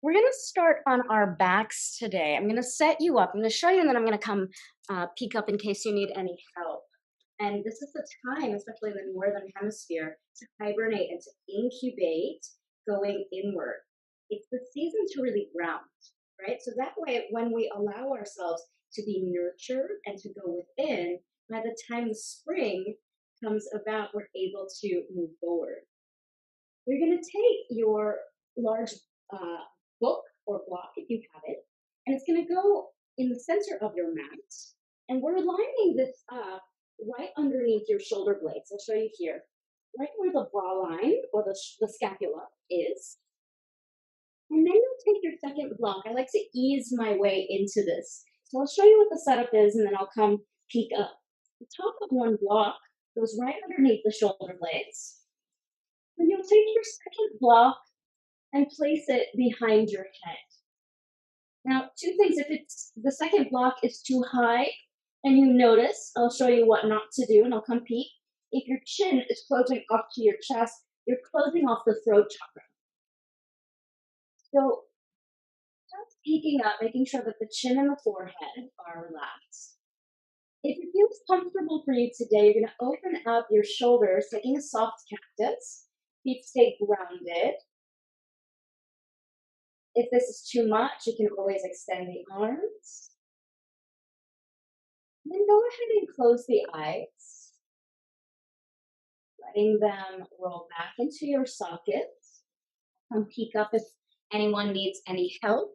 We're going to start on our backs today. I'm going to set you up. I'm going to show you, and then I'm going to come peek up in case you need any help. And this is the time, especially in the northern hemisphere, to hibernate and to incubate going inward. It's the season to really ground, right? So that way, when we allow ourselves to be nurtured and to go within, by the time the spring comes about, we're able to move forward. You're going to take your large uh, book or block, if you have it, and it's going to go in the center of your mat. And we're aligning this right underneath your shoulder blades. I'll show you here, right where the bra line or the scapula is. And then you'll take your second block. I like to ease my way into this. So I'll show you what the setup is, and then I'll come peek up. The top of one block goes right underneath the shoulder blades. Then you'll take your second block and place it behind your head. Now, two things. If it's the second block is too high and you notice, I'll show you what not to do and I'll come peek. If your chin is closing up to your chest, you're closing off the throat chakra. So just peeking up, making sure that the chin and the forehead are relaxed. If it feels comfortable for you today, you're going to open up your shoulders, taking a soft cactus. Feet stay grounded. If this is too much, you can always extend the arms. And then go ahead and close the eyes, letting them roll back into your sockets. Come peek up if anyone needs any help.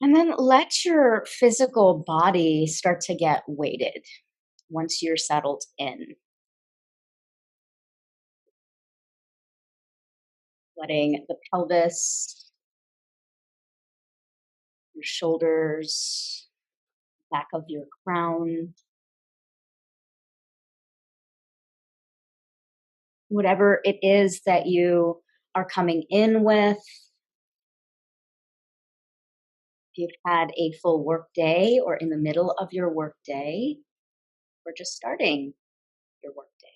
And then let your physical body start to get weighted once you're settled in. Letting the pelvis, your shoulders, back of your crown, whatever it is that you are coming in with. If you've had a full work day or in the middle of your work day, or just starting your work day.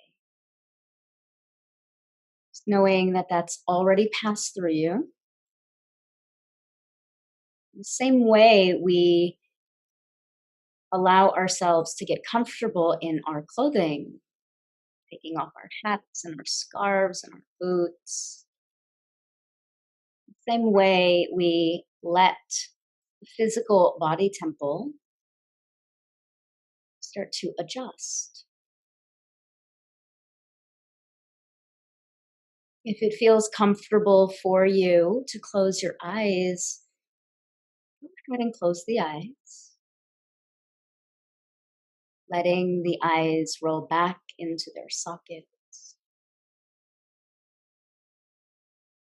Just knowing that that's already passed through you. The same way we allow ourselves to get comfortable in our clothing, taking off our hats and our scarves and our boots. The same way we let the physical body temple start to adjust. If it feels comfortable for you to close your eyes, go ahead and close the eyes. Letting the eyes roll back into their sockets.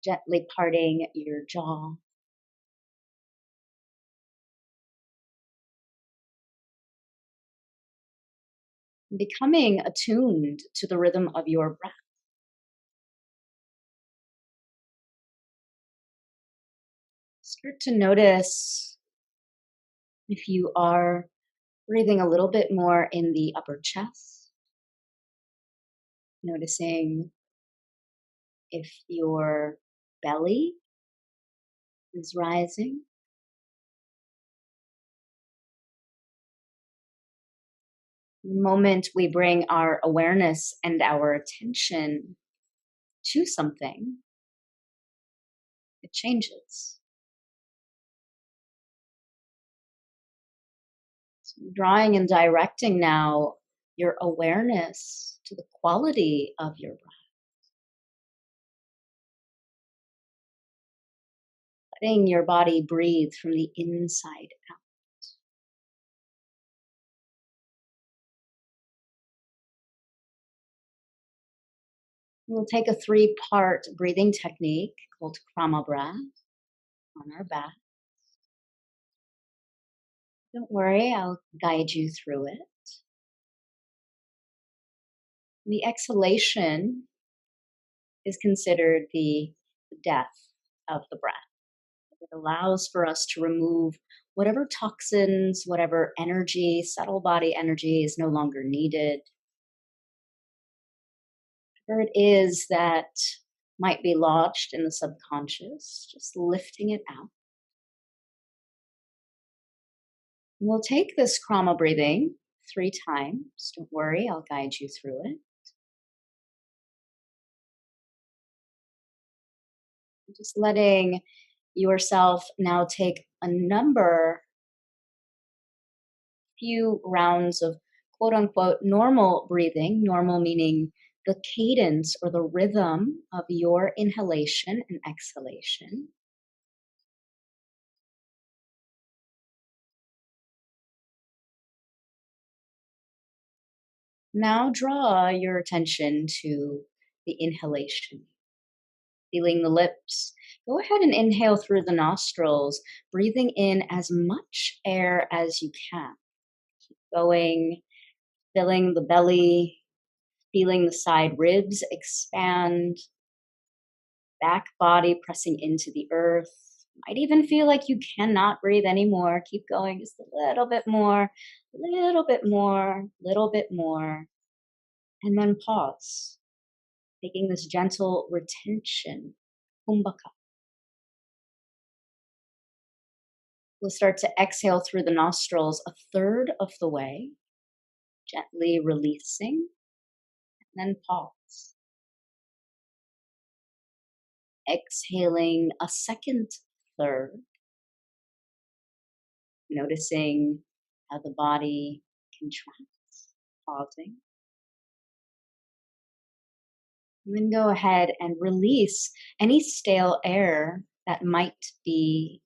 Gently parting your jaw. Becoming attuned to the rhythm of your breath. Start to notice if you are breathing a little bit more in the upper chest. Noticing if your belly is rising. The moment we bring our awareness and our attention to something, it changes. So drawing and directing now your awareness to the quality of your breath. Letting your body breathe from the inside out. We'll take a 3-part breathing technique called Krama breath on our back. Don't worry, I'll guide you through it. The exhalation is considered the death of the breath. It allows for us to remove whatever toxins, whatever energy, subtle body energy is no longer needed. whatever it is that might be lodged in the subconscious, just lifting it out. We'll take this Krama breathing 3 times. Don't worry, I'll guide you through it. Just letting yourself now take a few rounds of quote unquote normal breathing, normal meaning the cadence or the rhythm of your inhalation and exhalation. Now draw your attention to the inhalation, feeling the lips. Go ahead and inhale through the nostrils, breathing in as much air as you can. Keep going, filling the belly, feeling the side ribs expand, back body pressing into the earth. Might even feel like you cannot breathe anymore. Keep going just a little bit more, little bit more, little bit more. And then pause, taking this gentle retention, kumbhaka. We'll start to exhale through the nostrils a third of the way, gently releasing, and then pause. Exhaling a second third, noticing how the body contracts, pausing. And then go ahead and release any stale air that might be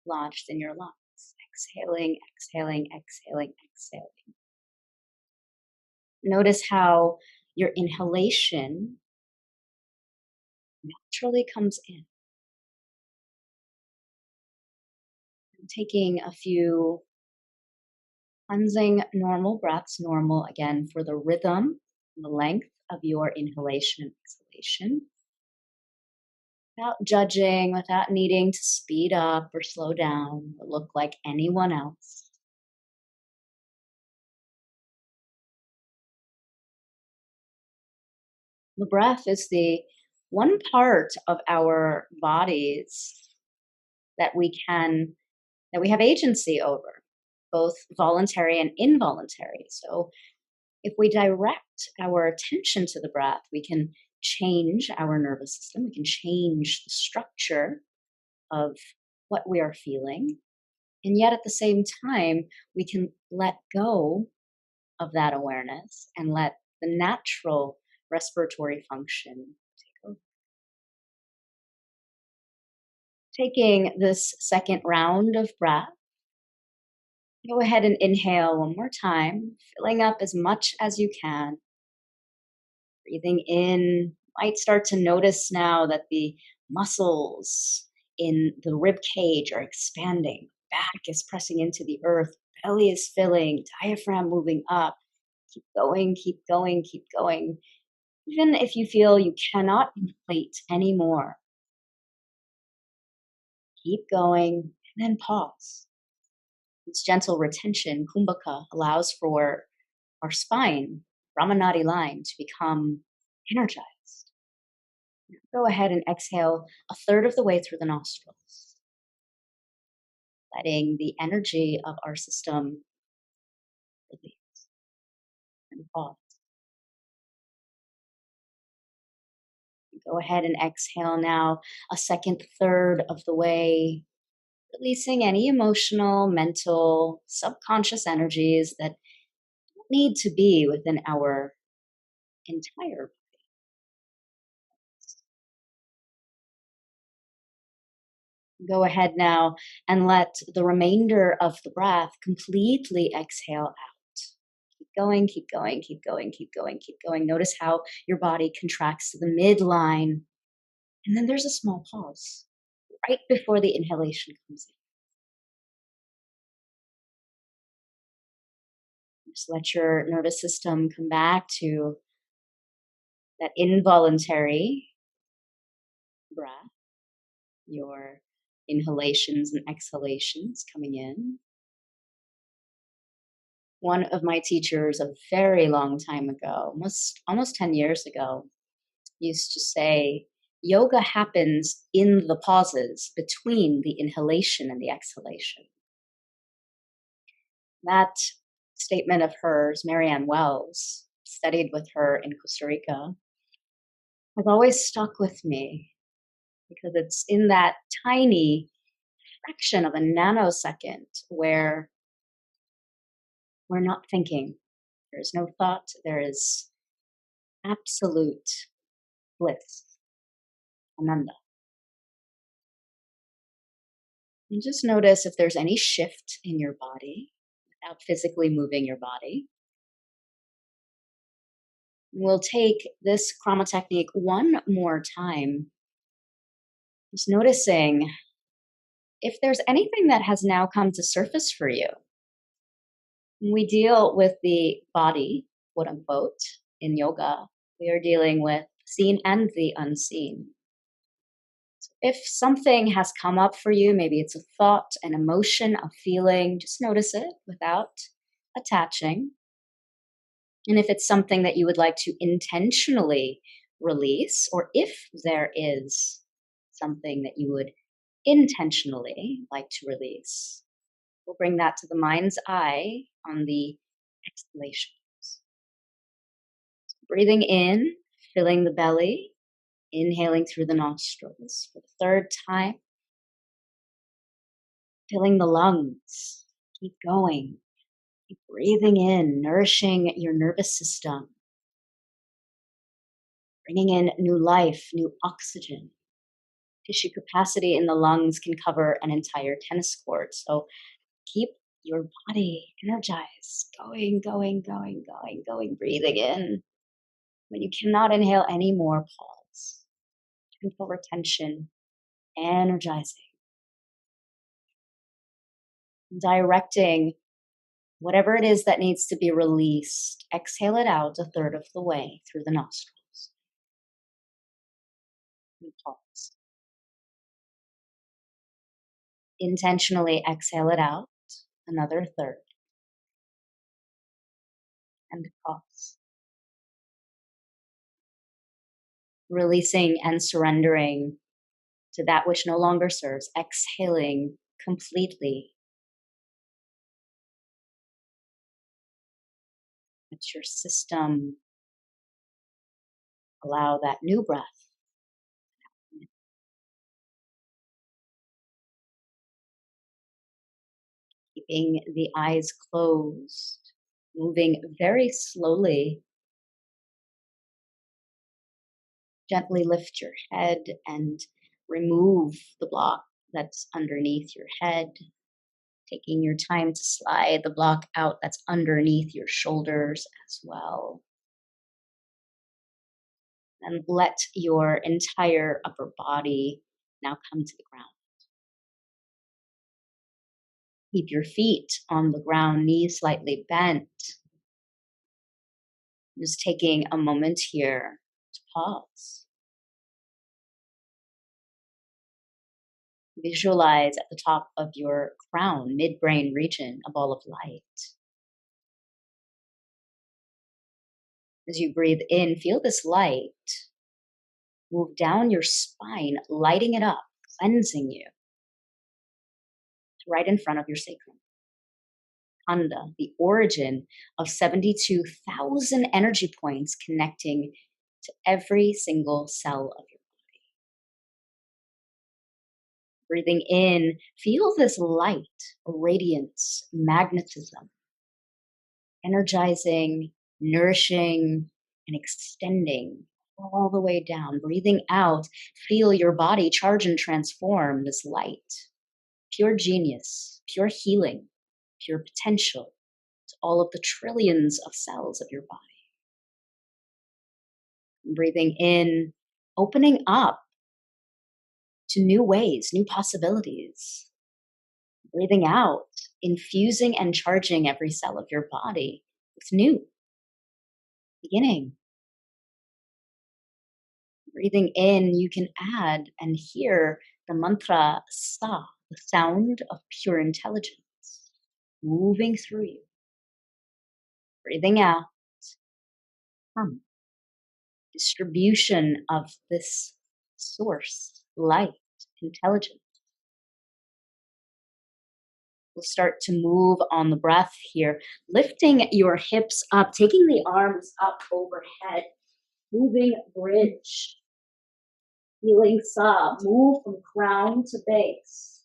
lodged in your lungs. Exhaling, exhaling, exhaling, exhaling. Notice how your inhalation naturally comes in. And taking a few cleansing normal breaths, normal again for the rhythm and the length of your inhalation and exhalation. Without judging, without needing to speed up or slow down or look like anyone else. The breath is the one part of our bodies that we have agency over, both voluntary and involuntary. So if we direct our attention to the breath, we can change our nervous system. We can change the structure of what we are feeling. And yet at the same time, we can let go of that awareness and let the natural respiratory function take over. Taking this second round of breath, go ahead and inhale one more time, filling up as much as you can. Breathing in, might start to notice now that the muscles in the rib cage are expanding. Back is pressing into the earth, belly is filling, diaphragm moving up. Keep going, keep going, keep going. Even if you feel you cannot inflate anymore, keep going and then pause. This gentle retention, kumbhaka, allows for our spine, Brahmanadi line, to become energized. Go ahead and exhale a third of the way through the nostrils, letting the energy of our system release and pause. Go ahead and exhale now a second third of the way, releasing any emotional, mental, subconscious energies that don't need to be within our entire body. Go ahead now and let the remainder of the breath completely exhale out. Keep going, keep going, keep going, keep going, keep going. Notice how your body contracts to the midline. And then there's a small pause right before the inhalation comes in. Just let your nervous system come back to that involuntary breath, your inhalations and exhalations coming in. One of my teachers a very long time ago, almost 10 years ago, used to say, yoga happens in the pauses between the inhalation and the exhalation. That statement of hers, Marianne Wells, studied with her in Costa Rica, has always stuck with me because it's in that tiny fraction of a nanosecond where we're not thinking. There is no thought. There is absolute bliss, ananda. And just notice if there's any shift in your body without physically moving your body. We'll take this Krama technique one more time, just noticing if there's anything that has now come to surface for you. When we deal with the body, quote unquote, in yoga, we are dealing with seen and the unseen. So if something has come up for you, maybe it's a thought, an emotion, a feeling, just notice it without attaching. And if it's something that you would like to intentionally release, or if there is something that you would intentionally like to release, we'll bring that to the mind's eye on the exhalations. So breathing in, filling the belly, inhaling through the nostrils for the third time, filling the lungs. Keep going. Keep breathing in, nourishing your nervous system, bringing in new life, new oxygen. Tissue capacity in the lungs can cover an entire tennis court. So keep your body energized, going, going, going, going, going, breathing in. When you cannot inhale anymore, pause. Gentle retention, energizing. Directing whatever it is that needs to be released. Exhale it out a third of the way through the nostrils. And pause. Intentionally exhale it out another third. And pause. Releasing and surrendering to that which no longer serves. Exhaling completely. Let your system allow that new breath. Keeping the eyes closed, moving very slowly. Gently lift your head and remove the block that's underneath your head. Taking your time to slide the block out that's underneath your shoulders as well. And let your entire upper body now come to the ground. Keep your feet on the ground, knees slightly bent. Just taking a moment here to pause. Visualize at the top of your crown, midbrain region, a ball of light. As you breathe in, feel this light move down your spine, lighting it up, cleansing you. It's right in front of your sacrum. Khanda, the origin of 72,000 energy points connecting to every single cell of your body. Breathing in, feel this light, radiance, magnetism, energizing, nourishing, and extending all the way down. Breathing out, feel your body charge and transform this light. Pure genius, pure healing, pure potential to all of the trillions of cells of your body. Breathing in, opening up to new ways, new possibilities. Breathing out, infusing and charging every cell of your body with new beginning. Breathing in, you can add and hear the mantra Sa, the sound of pure intelligence, moving through you. Breathing out, Hum. distribution of this source, light, intelligence. We'll start to move on the breath here, lifting your hips up, taking the arms up overhead, moving bridge, feeling sa, move from crown to base.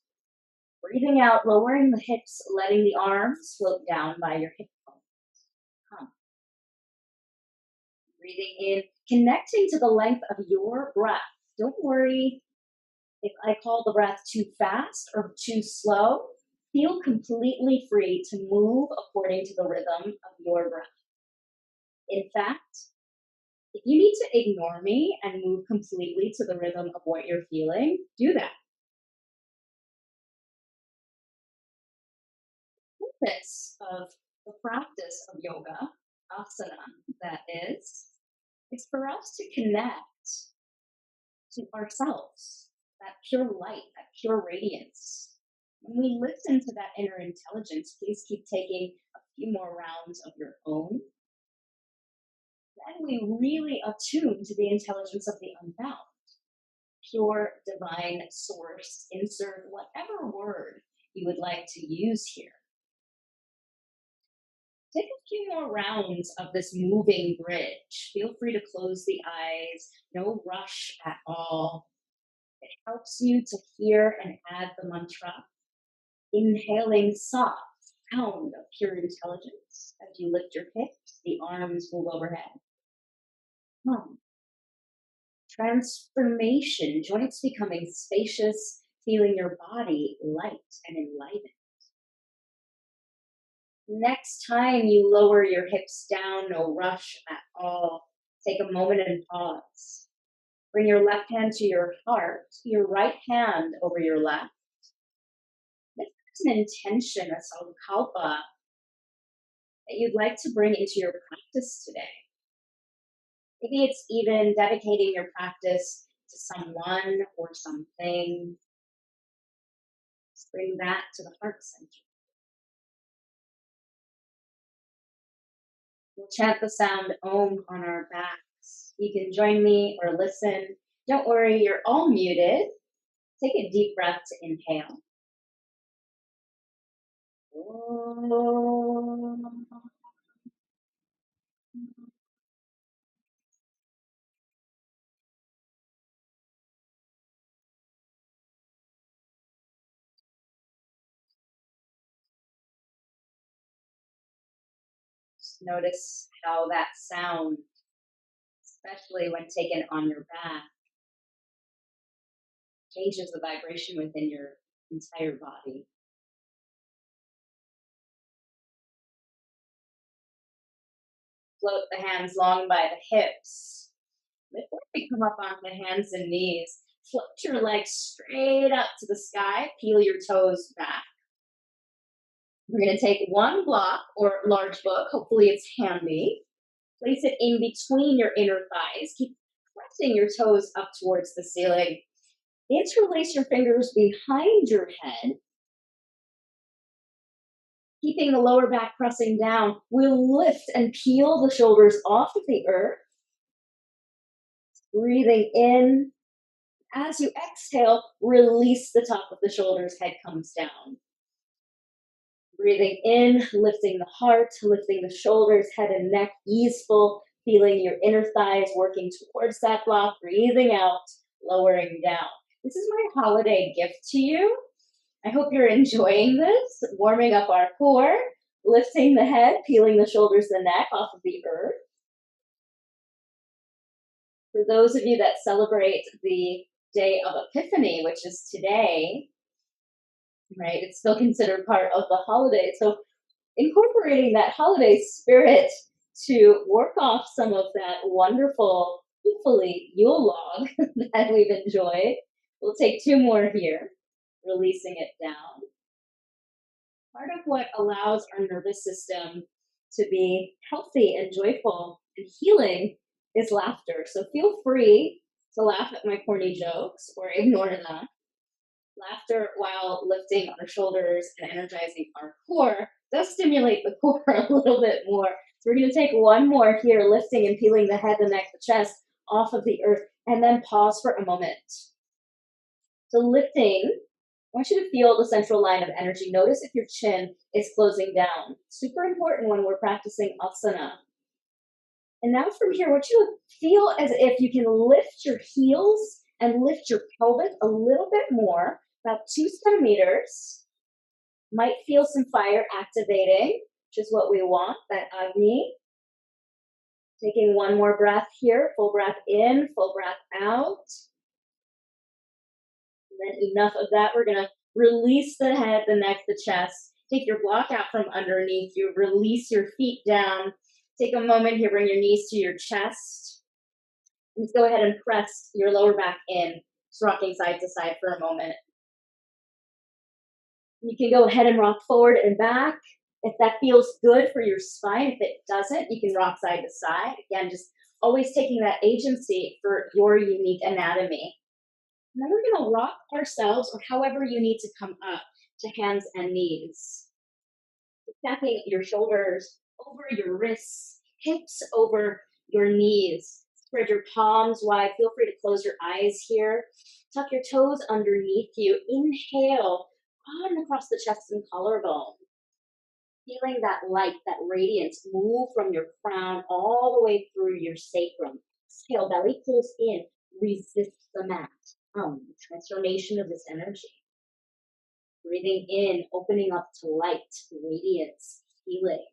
Breathing out, lowering the hips, letting the arms float down by your hip bones. Come. Breathing in, connecting to the length of your breath. Don't worry if I call the breath too fast or too slow. Feel completely free to move according to the rhythm of your breath. In fact, if you need to ignore me and move completely to the rhythm of what you're feeling, do that. The purpose of the practice of yoga, asana, that is for us to connect to ourselves, that pure light, that pure radiance. When we listen to that inner intelligence, please keep taking a few more rounds of your own. Then we really attune to the intelligence of the unbound, pure divine source. Insert whatever word you would like to use here. Take a few more rounds of this moving bridge. Feel free to close the eyes, no rush at all. It helps you to hear and add the mantra. Inhaling soft sound of pure intelligence as you lift your hips, the arms move overhead. Transformation, joints becoming spacious, feeling your body light and enlivened. Next time you lower your hips down, no rush at all. Take a moment and pause. Bring your left hand to your heart, your right hand over your left. This is an intention, a sankalpa that you'd like to bring into your practice today. Maybe it's even dedicating your practice to someone or something. Just bring that to the heart center. We'll chant the sound Om on our backs. You can join me or listen. Don't worry, you're all muted. Take a deep breath to inhale. Om. Just notice how that sound, especially when taken on your back, changes the vibration within your entire body. Float the hands long by the hips. Before we come up onto the hands and knees, float your legs straight up to the sky, peel your toes back. We're going to take one block or large book, hopefully it's handy. Place it in between your inner thighs. Keep pressing your toes up towards the ceiling. Interlace your fingers behind your head. Keeping the lower back pressing down, we'll lift and peel the shoulders off of the earth. Breathing in. As you exhale, release the top of the shoulders, head comes down. Breathing in, lifting the heart, lifting the shoulders, head and neck, easeful, feeling your inner thighs working towards that block. Breathing out, lowering down. This is my holiday gift to you. I hope you're enjoying this, warming up our core, lifting the head, peeling the shoulders, the neck off of the earth. For those of you that celebrate the day of Epiphany, which is today, right, it's still considered part of the holiday. So incorporating that holiday spirit to work off some of that wonderful, hopefully, Yule log that we've enjoyed. We'll take two more here, releasing it down. Part of what allows our nervous system to be healthy and joyful and healing is laughter. So feel free to laugh at my corny jokes or ignore them. Laughter while lifting our shoulders and energizing our core does stimulate the core a little bit more. So we're going to take one more here, lifting and peeling the head, the neck, the chest off of the earth, and then pause for a moment. So lifting, I want you to feel the central line of energy. Notice if your chin is closing down. Super important when we're practicing asana. And now from here, I want you to feel as if you can lift your heels and lift your pelvis a little bit more, about 2 centimeters. Might feel some fire activating, which is what we want, that Agni. Taking one more breath here, full breath in, full breath out. And then enough of that, we're gonna release the head, the neck, the chest. Take your block out from underneath you, release your feet down. Take a moment here, bring your knees to your chest. And just go ahead and press your lower back in, just rocking side to side for a moment. You can go ahead and rock forward and back. If that feels good for your spine, if it doesn't, you can rock side to side. Again, just always taking that agency for your unique anatomy. And then we're gonna rock ourselves, or however you need to come up, to hands and knees. Tapping your shoulders over your wrists, hips over your knees. Spread your palms wide. Feel free to close your eyes here. Tuck your toes underneath you. Inhale, on across the chest and collarbone. Feeling that light, that radiance move from your crown all the way through your sacrum. Exhale, belly pulls in, resist the mat. Transformation of this energy. Breathing in, opening up to light, radiance, healing.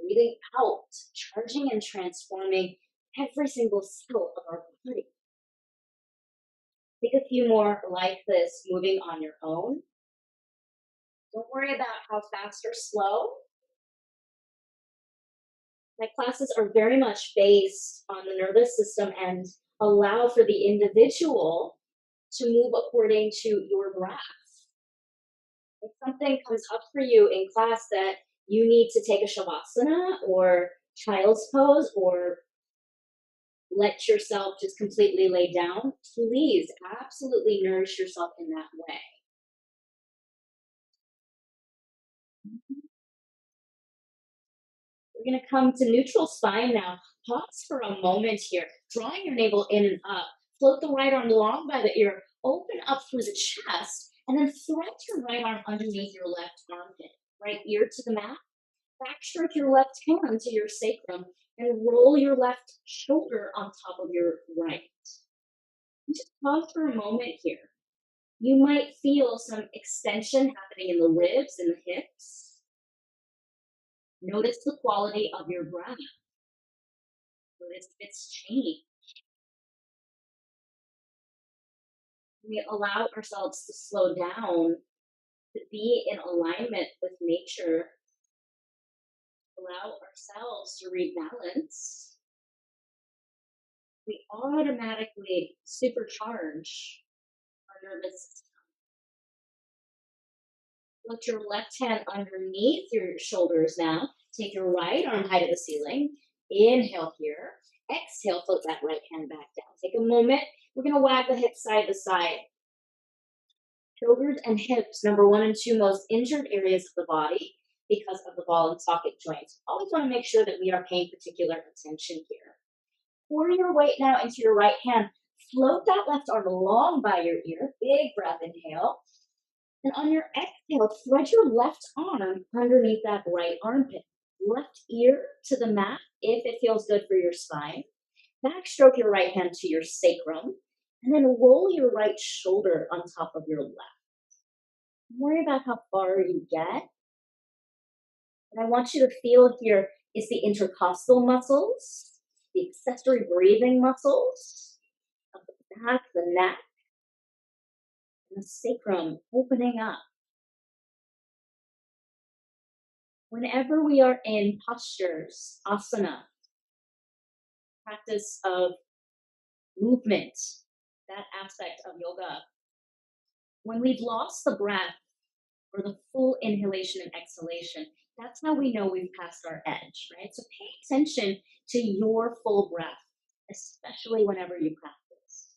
Breathing out, charging and transforming every single cell of our body. Take a few more like this, moving on your own. Don't worry about how fast or slow. My classes are very much based on the nervous system and allow for the individual to move according to your breath. If something comes up for you in class that you need to take a shavasana or child's pose or let yourself just completely lay down, please absolutely nourish yourself in that way. We're going to come to neutral spine now. Pause for a moment here, drawing your navel in and up. Float the right arm long by the ear, open up through the chest, and then thread your right arm underneath your left armpit. Right ear to the mat. Backstroke your left hand to your sacrum and roll your left shoulder on top of your right. And just pause for a moment here. You might feel some extension happening in the ribs and the hips. Notice the quality of your breath. Notice its change. We allow ourselves to slow down, to be in alignment with nature. Allow ourselves to rebalance. We automatically supercharge our nervous system. Put your left hand underneath your shoulders now. Take your right arm high to the ceiling. Inhale here. Exhale, float that right hand back down. Take a moment. We're going to wag the hips side to side. Shoulders and hips, number 1 and 2 most injured areas of the body because of the ball and socket joints. Always want to make sure that we are paying particular attention here. Pour your weight now into your right hand. Float that left arm long by your ear. Big breath, inhale. And on your exhale, thread your left arm underneath that right armpit. Left ear to the mat if it feels good for your spine. Backstroke your right hand to your sacrum. And then roll your right shoulder on top of your left. Don't worry about how far you get. What I want you to feel here is the intercostal muscles, the accessory breathing muscles of the back, the neck, and the sacrum opening up. Whenever we are in postures, asana, practice of movement, that aspect of yoga, when we've lost the breath or the full inhalation and exhalation, that's how we know we've passed our edge, right? So pay attention to your full breath, especially whenever you practice.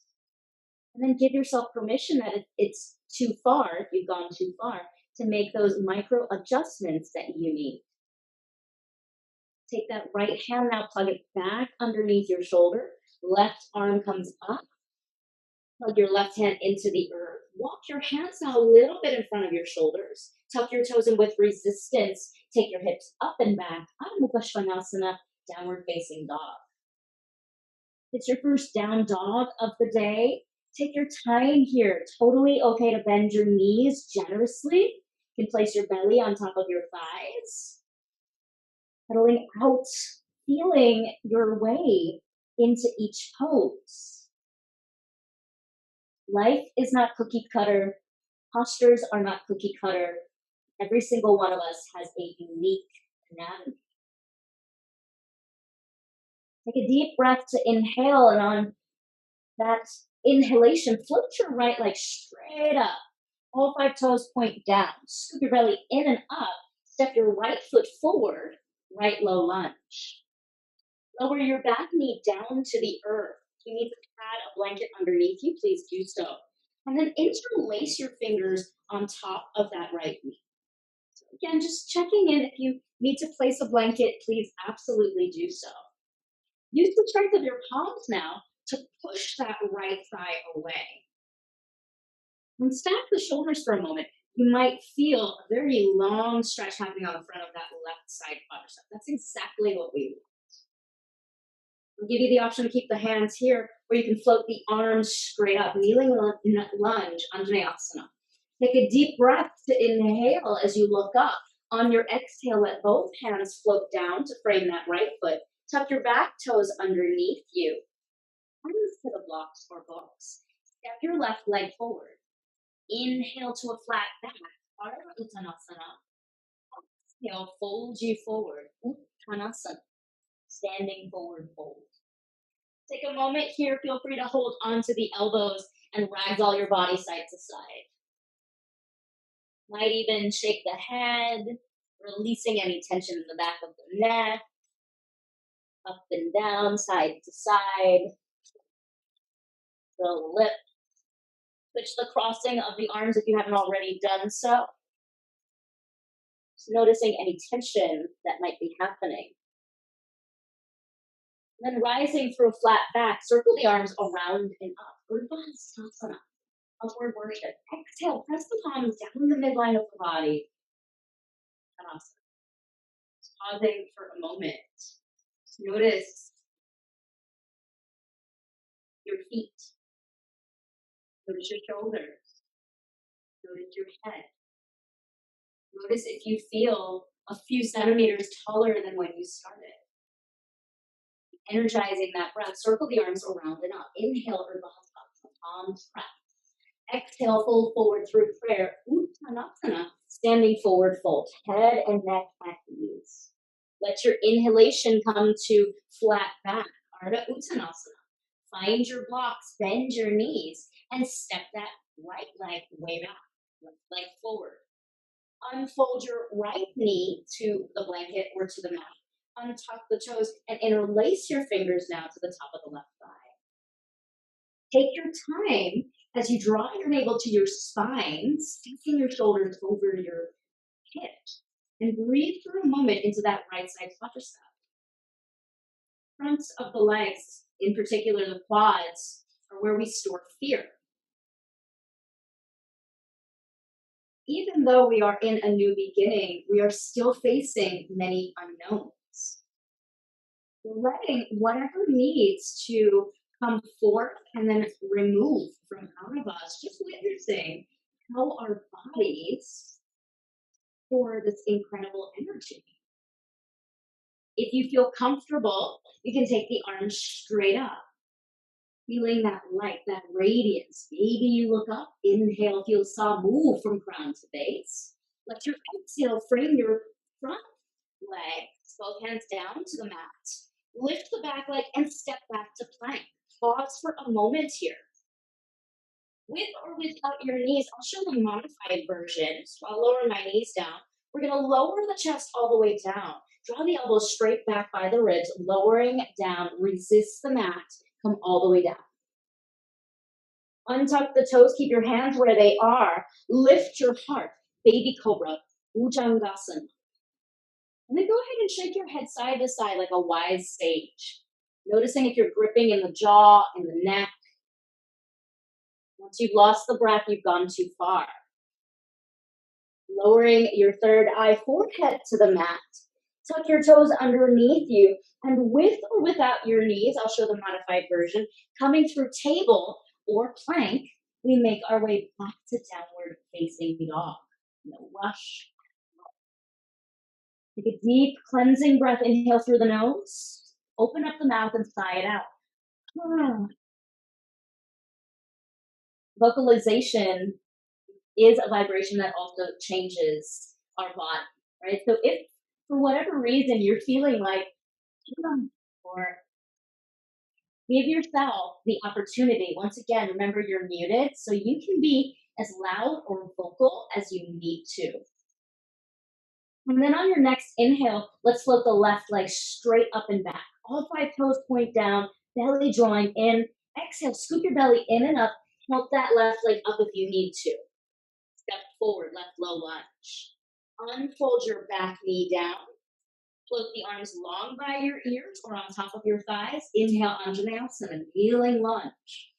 And then give yourself permission that if it's too far, if you've gone too far, to make those micro adjustments that you need. Take that right hand now, plug it back underneath your shoulder. Left arm comes up. Plug your left hand into the earth. Walk your hands now a little bit in front of your shoulders. Tuck your toes in with resistance. Take your hips up and back. Ahamkhara, downward facing dog. It's your first down dog of the day. Take your time here. Totally okay to bend your knees generously. You can place your belly on top of your thighs. Pedaling out, feeling your way into each pose. Life is not cookie cutter. Postures are not cookie cutter. Every single one of us has a unique anatomy. Take a deep breath to inhale, and on that inhalation, float your right leg straight up. All 5 toes point down. Scoop your belly in and up. Step your right foot forward, right low lunge. Lower your back knee down to the earth. If you need to pad a blanket underneath you, please do so. And then interlace your fingers on top of that right knee. So again, just checking in. If you need to place a blanket, please absolutely do so. Use the strength of your palms now to push that right thigh away. And stack the shoulders for a moment. You might feel a very long stretch happening on the front of that left side quadricep. That's exactly what we want. I'll give you the option to keep the hands here, or you can float the arms straight up, kneeling lunge, Anjaneyasana. Take a deep breath to inhale as you look up. On your exhale, let both hands float down to frame that right foot. Tuck your back toes underneath you. Hands to the blocks or books. Step your left leg forward. Inhale to a flat back. Uttanasana. Exhale, fold you forward. Uttanasana. Standing forward fold. Take a moment here. Feel free to hold onto the elbows and ragdoll your body side to side. Might even shake the head, releasing any tension in the back of the neck. Up and down, side to side. The lip. Switch the crossing of the arms if you haven't already done so. Just noticing any tension that might be happening. And then rising through a flat back, circle the arms around and up. Urdhva, upward worship. Exhale, press the palms down the midline of the body. Just pausing for a moment. Just notice your feet. Notice your shoulders. Notice your head. Notice if you feel a few centimeters taller than when you started. Energizing that breath, circle the arms around and up. Inhale, palms press. Exhale, fold forward through prayer. Uttanasana, standing forward fold. Head and neck at ease. Let your inhalation come to flat back. Ardha Uttanasana. Find your blocks, bend your knees, and step that right leg way back. Left leg forward. Unfold your right knee to the blanket or to the mat. Untuck the toes and interlace your fingers now to the top of the left thigh. Take your time as you draw your navel to your spine, sticking your shoulders over your hips, and breathe for a moment into that right side quadricep. Fronts of the legs, in particular the quads, are where we store fear. Even though we are in a new beginning, we are still facing many unknowns. Letting whatever needs to come forth and then remove from out of us, just witnessing how our bodies store this incredible energy. If you feel comfortable, you can take the arms straight up, feeling that light, that radiance. Maybe you look up, inhale, feel saw move from crown to base. Let your exhale frame your front legs, both hands down to the mat. Lift the back leg and step back to plank. Pause for a moment here. With or without your knees, I'll show the modified version. So I'll lower my knees down. We're going to lower the chest all the way down. Draw the elbows straight back by the ribs, lowering down. Resist the mat. Come all the way down. Untuck the toes. Keep your hands where they are. Lift your heart. Baby cobra. Bhujangasana. And then go ahead and shake your head side to side like a wise sage. Noticing if you're gripping in the jaw, in the neck. Once you've lost the breath, you've gone too far. Lowering your third eye forehead to the mat. Tuck your toes underneath you, and with or without your knees, I'll show the modified version, coming through table or plank, we make our way back to downward facing dog. No rush. Take a deep cleansing breath. Inhale through the nose. Open up the mouth and sigh it out. Vocalization is a vibration that also changes our body, right? So if for whatever reason you're feeling like, or give yourself the opportunity, once again, remember you're muted, so you can be as loud or vocal as you need to. And then on your next inhale, let's float the left leg straight up and back. All 5 toes point down, belly drawing in. Exhale, scoop your belly in and up. Help that left leg up if you need to. Step forward, left low lunge. Unfold your back knee down. Float the arms long by your ears or on top of your thighs. Inhale, 𝗔𝗿𝘁𝗀𝘀𝘀, kneeling lunge.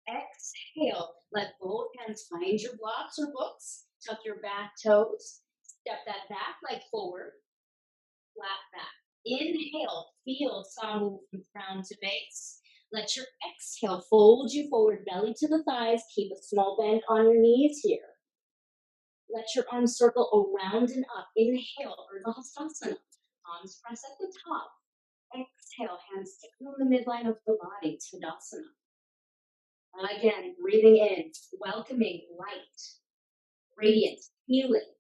Exhale, let both hands find your blocks or books. Tuck your back toes. Step that back leg forward. Flat back. Inhale, feel sound move from crown to base. Let your exhale fold you forward, belly to the thighs. Keep a small bend on your knees here. Let your arms circle around and up. Inhale, 𝗔𝗿𝘁𝗀𝘀𝘀. Arms press at the top. Exhale, hands stick on the midline of the body, tadasana. Again, breathing in, welcoming light, radiant, healing.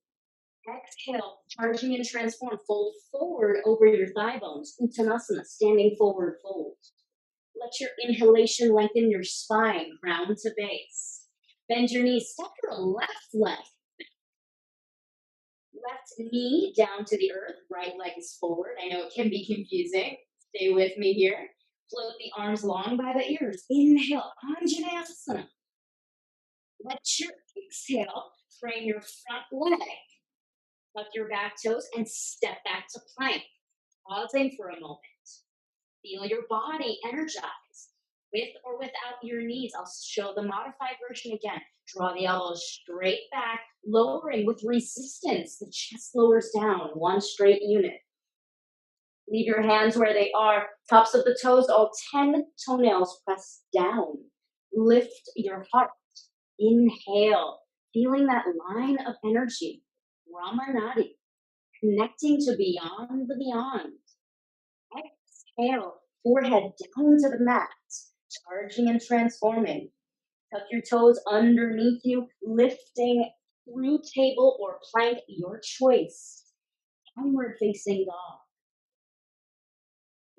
Exhale, charging and transform. Fold forward over your thigh bones, uttanasana, standing forward fold. Let your inhalation lengthen your spine, crown to base. Bend your knees, step your left leg. Left knee down to the earth, right leg is forward. I know it can be confusing. Stay with me here. Float the arms long by the ears. Inhale, 𝗔𝗿𝘁𝗀𝘀𝘀. Let your exhale frame your front leg. Tuck your back toes and step back to plank. Pausing for a moment. Feel your body energize. With or without your knees, I'll show the modified version again. Draw the elbows straight back, lowering with resistance. The chest lowers down, one straight unit. Leave your hands where they are. Tops of the toes, all 10 toenails press down. Lift your heart. Inhale, feeling that line of energy. Ramanadi, connecting to beyond the beyond. Exhale, forehead down to the mat, charging and transforming. Tuck your toes underneath you, lifting through table or plank, your choice. Downward facing dog.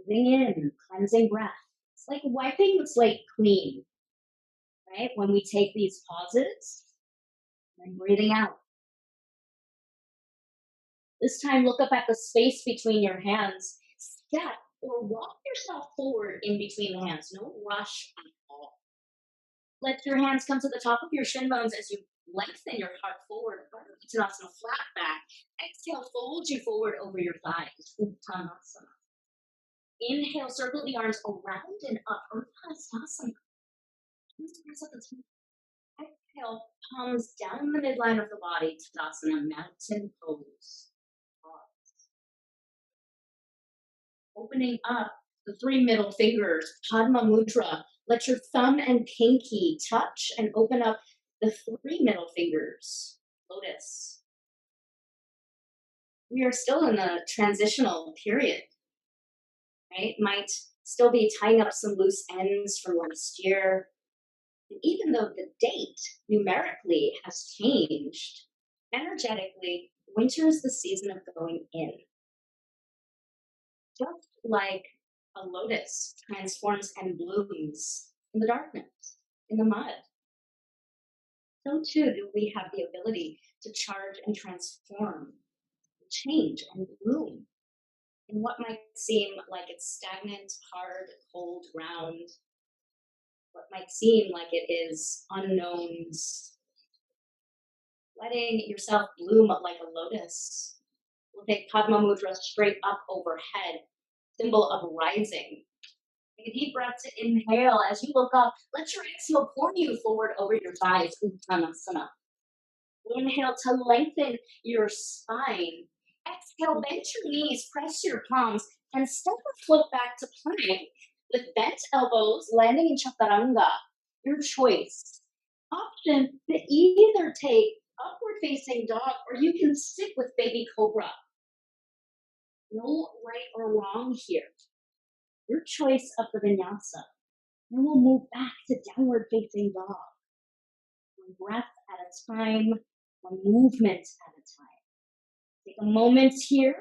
Breathing in, cleansing breath. It's like wiping the slate clean, right? When we take these pauses, and breathing out. This time, look up at the space between your hands. Step or walk yourself forward in between the hands. No rush at all. Let your hands come to the top of your shin bones as you lengthen your heart forward. Uttanasana, flat back. Exhale, fold you forward over your thighs. Uttanasana. Inhale, circle the arms around and up. Urdhvastasana. Exhale, palms down the midline of the body. Tadasana, mountain pose. Opening up the 3 middle fingers, Padma Mudra. Let your thumb and pinky touch and open up the 3 middle fingers, lotus. We are still in the transitional period, right? Might still be tying up some loose ends from last year. And even though the date numerically has changed, energetically, winter is the season of going in. Just like a lotus transforms and blooms in the darkness, in the mud, so too do we have the ability to charge and transform, change and bloom in what might seem like it's stagnant, hard, cold ground, what might seem like it is unknowns. Letting yourself bloom like a lotus. We'll take Padma Mudra straight up overhead, symbol of rising. Take a deep breath to inhale. As you look up, let your exhale pour you forward over your thighs, uttanasana. Inhale to lengthen your spine. Exhale, bend your knees, press your palms, and step or flip back to plank with bent elbows, landing in chaturanga. Your choice. Option to either take upward facing dog or you can stick with baby cobra. No right or wrong here. Your choice of the vinyasa. Then we'll move back to downward facing dog. One breath at a time, one movement at a time. Take a moment here.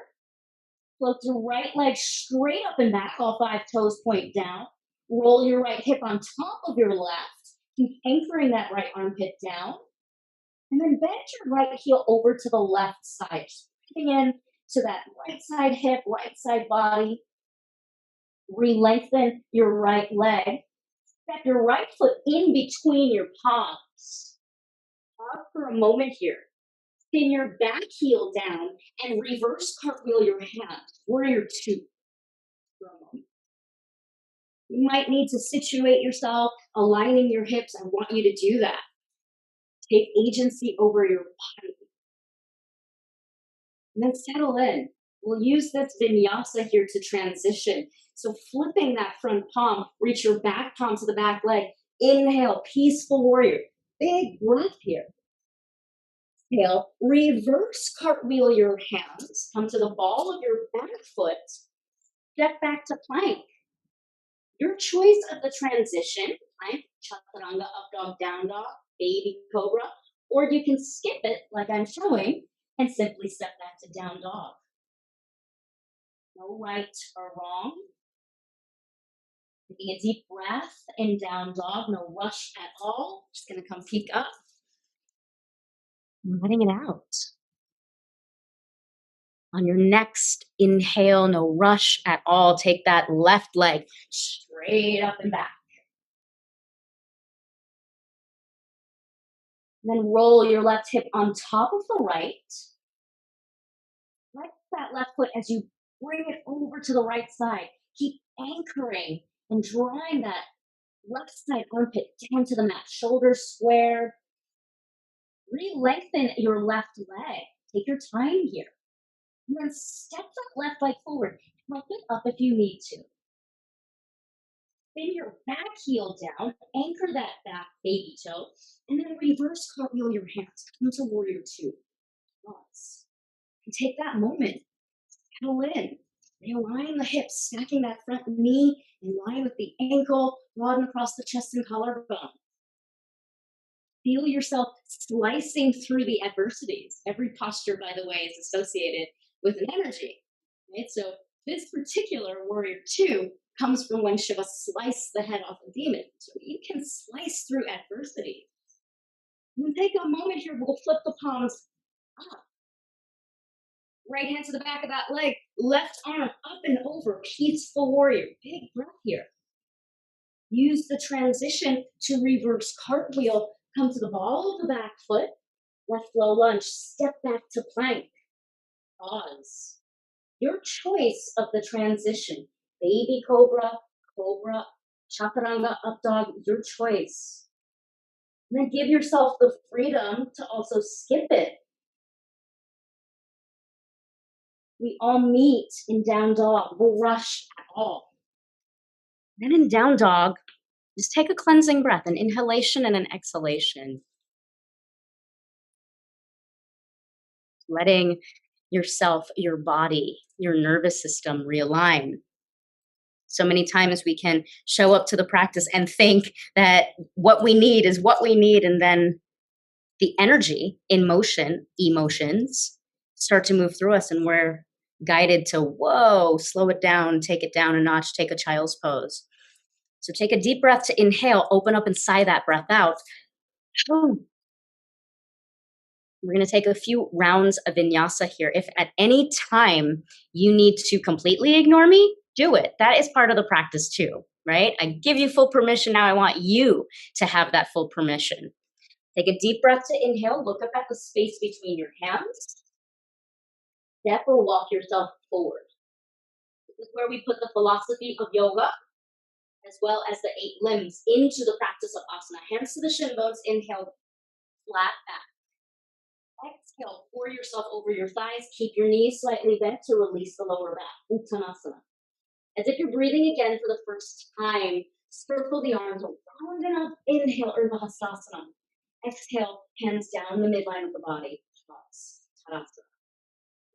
Float your right leg straight up and back, all 5 toes point down. Roll your right hip on top of your left. Keep anchoring that right armpit down. And then bend your right heel over to the left side. Just breathing in to that right side hip, right side body. Re-lengthen your right leg. Step your right foot in between your palms. Pause for a moment here. Spin your back heel down and reverse cartwheel your hands. Warrior 2. For a moment. You might need to situate yourself, aligning your hips. I want you to do that. Take agency over your body. And then settle in. We'll use this vinyasa here to transition. So flipping that front palm, reach your back palm to the back leg. Inhale, peaceful warrior. Big breath here. Exhale, reverse cartwheel your hands. Come to the ball of your back foot. Step back to plank. Your choice of the transition, plank, chaturanga, up dog, down dog, baby cobra, or you can skip it like I'm showing and simply step back to down dog. No right or wrong. Taking a deep breath in down dog, no rush at all. Just gonna come peek up. And letting it out. On your next inhale, no rush at all. Take that left leg straight up and back. Then roll your left hip on top of the right. Flex that left foot as you bring it over to the right side. Keep anchoring and drawing that left side armpit down to the mat. Shoulders square. Re-lengthen your left leg. Take your time here. And then step that left leg forward. Help it up if you need to. Spin your back heel down. Anchor that back baby toe. And then reverse cartwheel your hands. Come to warrior 2. Pause. And take that moment. Settle in. Realign the hips, stacking that front knee in line with the ankle, broaden across the chest and collarbone. Feel yourself slicing through the adversities. Every posture, by the way, is associated with an energy. Right? So this particular warrior 2 comes from when Shiva sliced the head off a demon. So you can slice through adversity. And take a moment here, we'll flip the palms up. Right hand to the back of that leg, left arm up and over, peaceful warrior. Big breath here. Use the transition to reverse cartwheel. Come to the ball of the back foot, left low lunge, step back to plank. Pause. Your choice of the transition, baby cobra, cobra, chaturanga, up dog, your choice. And then give yourself the freedom to also skip it. We all meet in down dog, no rush at all. Then in down dog, just take a cleansing breath, an inhalation and an exhalation. Letting yourself, your body, your nervous system realign. So many times we can show up to the practice and think that what we need is what we need, and then the energy in motion, emotions, start to move through us and we're guided to, whoa, slow it down, take it down a notch, take a child's pose. So take a deep breath to inhale, open up and sigh that breath out. We're going to take a few rounds of vinyasa here. If at any time you need to completely ignore me, do it. That is part of the practice too, right? I give you full permission. Now I want you to have that full permission. Take a deep breath to inhale. Look up at the space between your hands. Step or walk yourself forward. This is where we put the philosophy of yoga. as well as the 8 limbs into the practice of asana. Hands to the shin bones, inhale, flat back. Exhale, pour yourself over your thighs. Keep your knees slightly bent to release the lower back. Uttanasana. As if you're breathing again for the first time, circle the arms around and up. Inhale, Urdhva Hastasana. Exhale, hands down the midline of the body. Pause. Tadasana.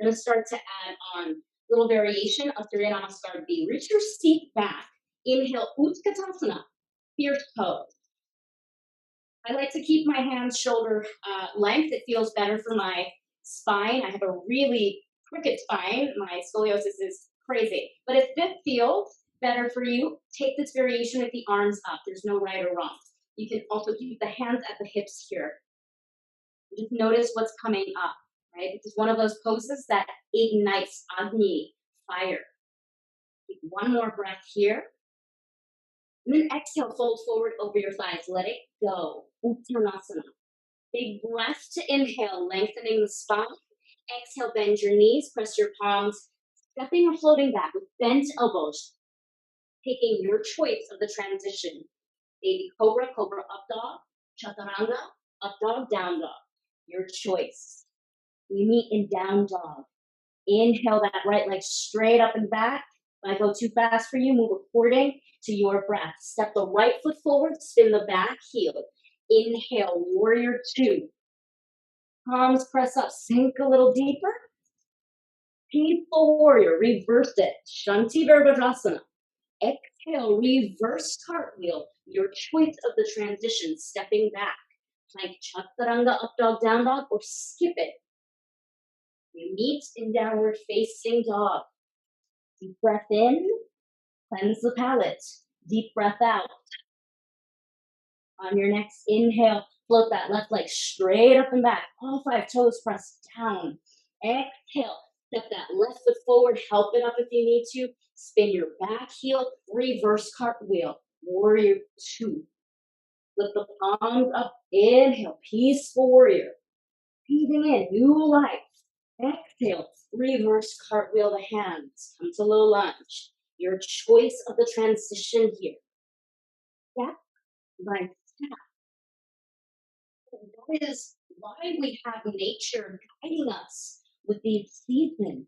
We're going to start to add on little variation of Surya Namaskar B. Reach your seat back. Inhale, Utkatasana, fierce pose. I like to keep my hands shoulder length. It feels better for my spine. I have a really crooked spine. My scoliosis is crazy. But if this feels better for you, take this variation with the arms up. There's no right or wrong. You can also keep the hands at the hips here. Just notice what's coming up, right? This is one of those poses that ignites Agni, fire. Take one more breath here. And then exhale, fold forward over your thighs. Let it go. Uttanasana. Big breath to inhale, lengthening the spine. Exhale, bend your knees, press your palms, stepping or floating back with bent elbows. Taking your choice of the transition. Baby cobra, cobra up dog, chaturanga, up dog, down dog. Your choice. We meet in down dog. Inhale that right leg straight up and back. If I go too fast for you, move according to your breath. Step the right foot forward, spin the back heel. Inhale, warrior 2. Palms press up, sink a little deeper. Peaceful warrior, reverse it. Shanti Virabhadrasana. Exhale, reverse cartwheel. Your choice of the transition, stepping back. Plank chaturanga, up dog, down dog, or skip it. You meet in downward facing dog. Deep breath in, cleanse the palate. Deep breath out. On your next inhale, float that left leg straight up and back. All 5 toes press down. Exhale, step that left foot forward. Help it up if you need to. Spin your back heel, reverse cartwheel. Warrior 2. Lift the palms up. Inhale, peaceful warrior. Breathing in, new life. Exhale, reverse cartwheel the hands. Come to low lunge. Your choice of the transition here. Step by step. That is why we have nature guiding us with these seasons.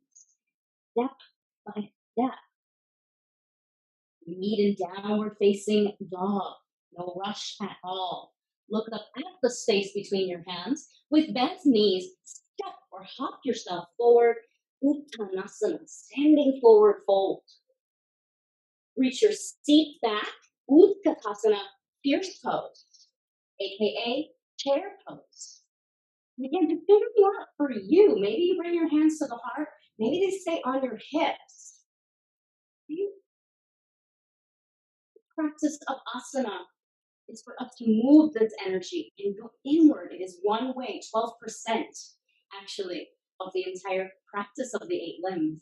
Step by step. You meet in downward facing dog. No rush at all. Look up at the space between your hands. With bent knees, step or hop yourself forward. Uttanasana, standing forward fold. Reach your seat back. Utkatasana, fierce pose, aka chair pose. And again, to figure out for you, maybe you bring your hands to the heart. Maybe they stay on your hips. The practice of asana is for us to move this energy and go inward. It is one way, 12% actually of the entire practice of the 8 limbs.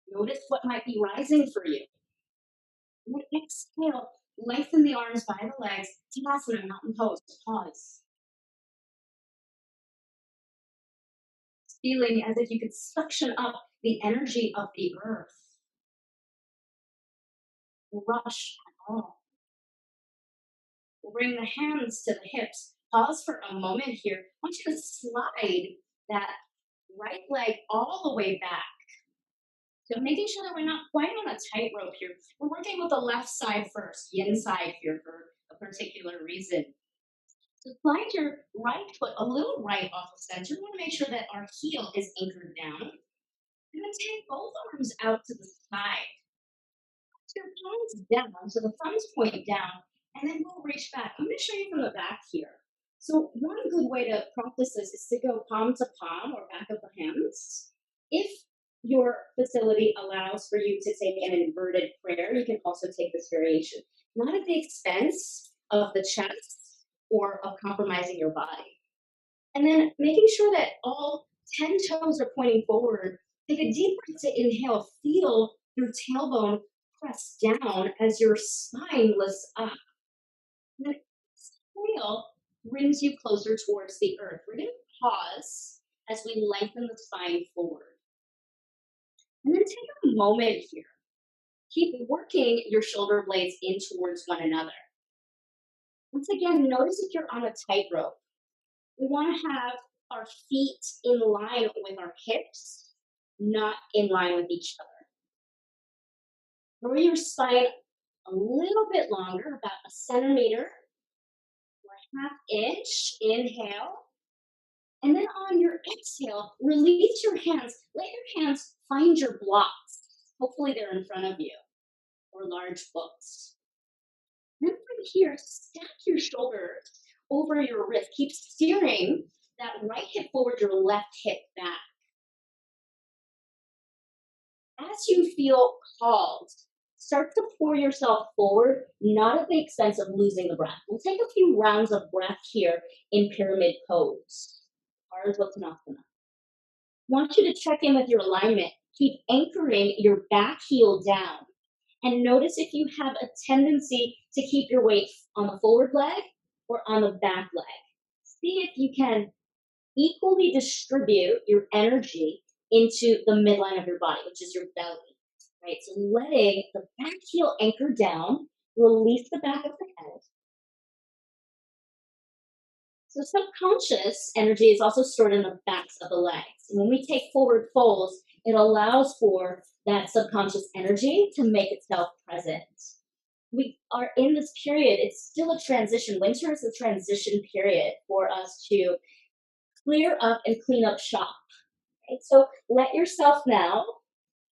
Notice what might be rising for you. And then exhale, lengthen the arms by the legs. Tadasana, mountain pose. Pause. Feeling as if you could suction up the energy of the earth. No rush at all. We'll bring the hands to the hips. Pause for a moment here. I want you to slide that right leg all the way back. So making sure that we're not quite on a tightrope here. We're working with the left side first, yin side here for a particular reason. So slide your right foot a little right off of center. We want to make sure that our heel is anchored down. And then take both arms out to the side. Your palms down, so the thumbs point down, and then we'll reach back. I'm going to show you from the back here. So one good way to practice this is to go palm to palm or back of the hands. If your facility allows for you to take an inverted prayer, you can also take this variation. Not at the expense of the chest or of compromising your body. And then making sure that all 10 toes are pointing forward. Take a deep breath to inhale. Feel your tailbone press down as your spine lifts up. And then exhale brings you closer towards the earth. We're going to pause as we lengthen the spine forward. And then take a moment here Keep working your shoulder blades in towards one another. Once again, notice if you're on a tightrope. We want to have our feet in line with our hips, not in line with each other. Grow your spine a little bit longer, about a centimeter or a half inch. Inhale. And then on your exhale, release your hands. Let your hands find your blocks. Hopefully they're in front of you or large books. Then from here, stack your shoulders over your wrist. Keep steering that right hip forward, your left hip back. As you feel called, start to pour yourself forward, not at the expense of losing the breath. We'll take a few rounds of breath here in pyramid pose. Ardhottanasana. Want you to check in with your alignment. Keep anchoring your back heel down. And notice if you have a tendency to keep your weight on the forward leg or on the back leg. See if you can equally distribute your energy into the midline of your body, which is your belly, right? So letting the back heel anchor down, release the back of the head. So subconscious energy is also stored in the backs of the legs. And when we take forward folds, it allows for that subconscious energy to make itself present. We are in this period, it's still a transition. Winter is a transition period for us to clear up and clean up shop. Right? So let yourself now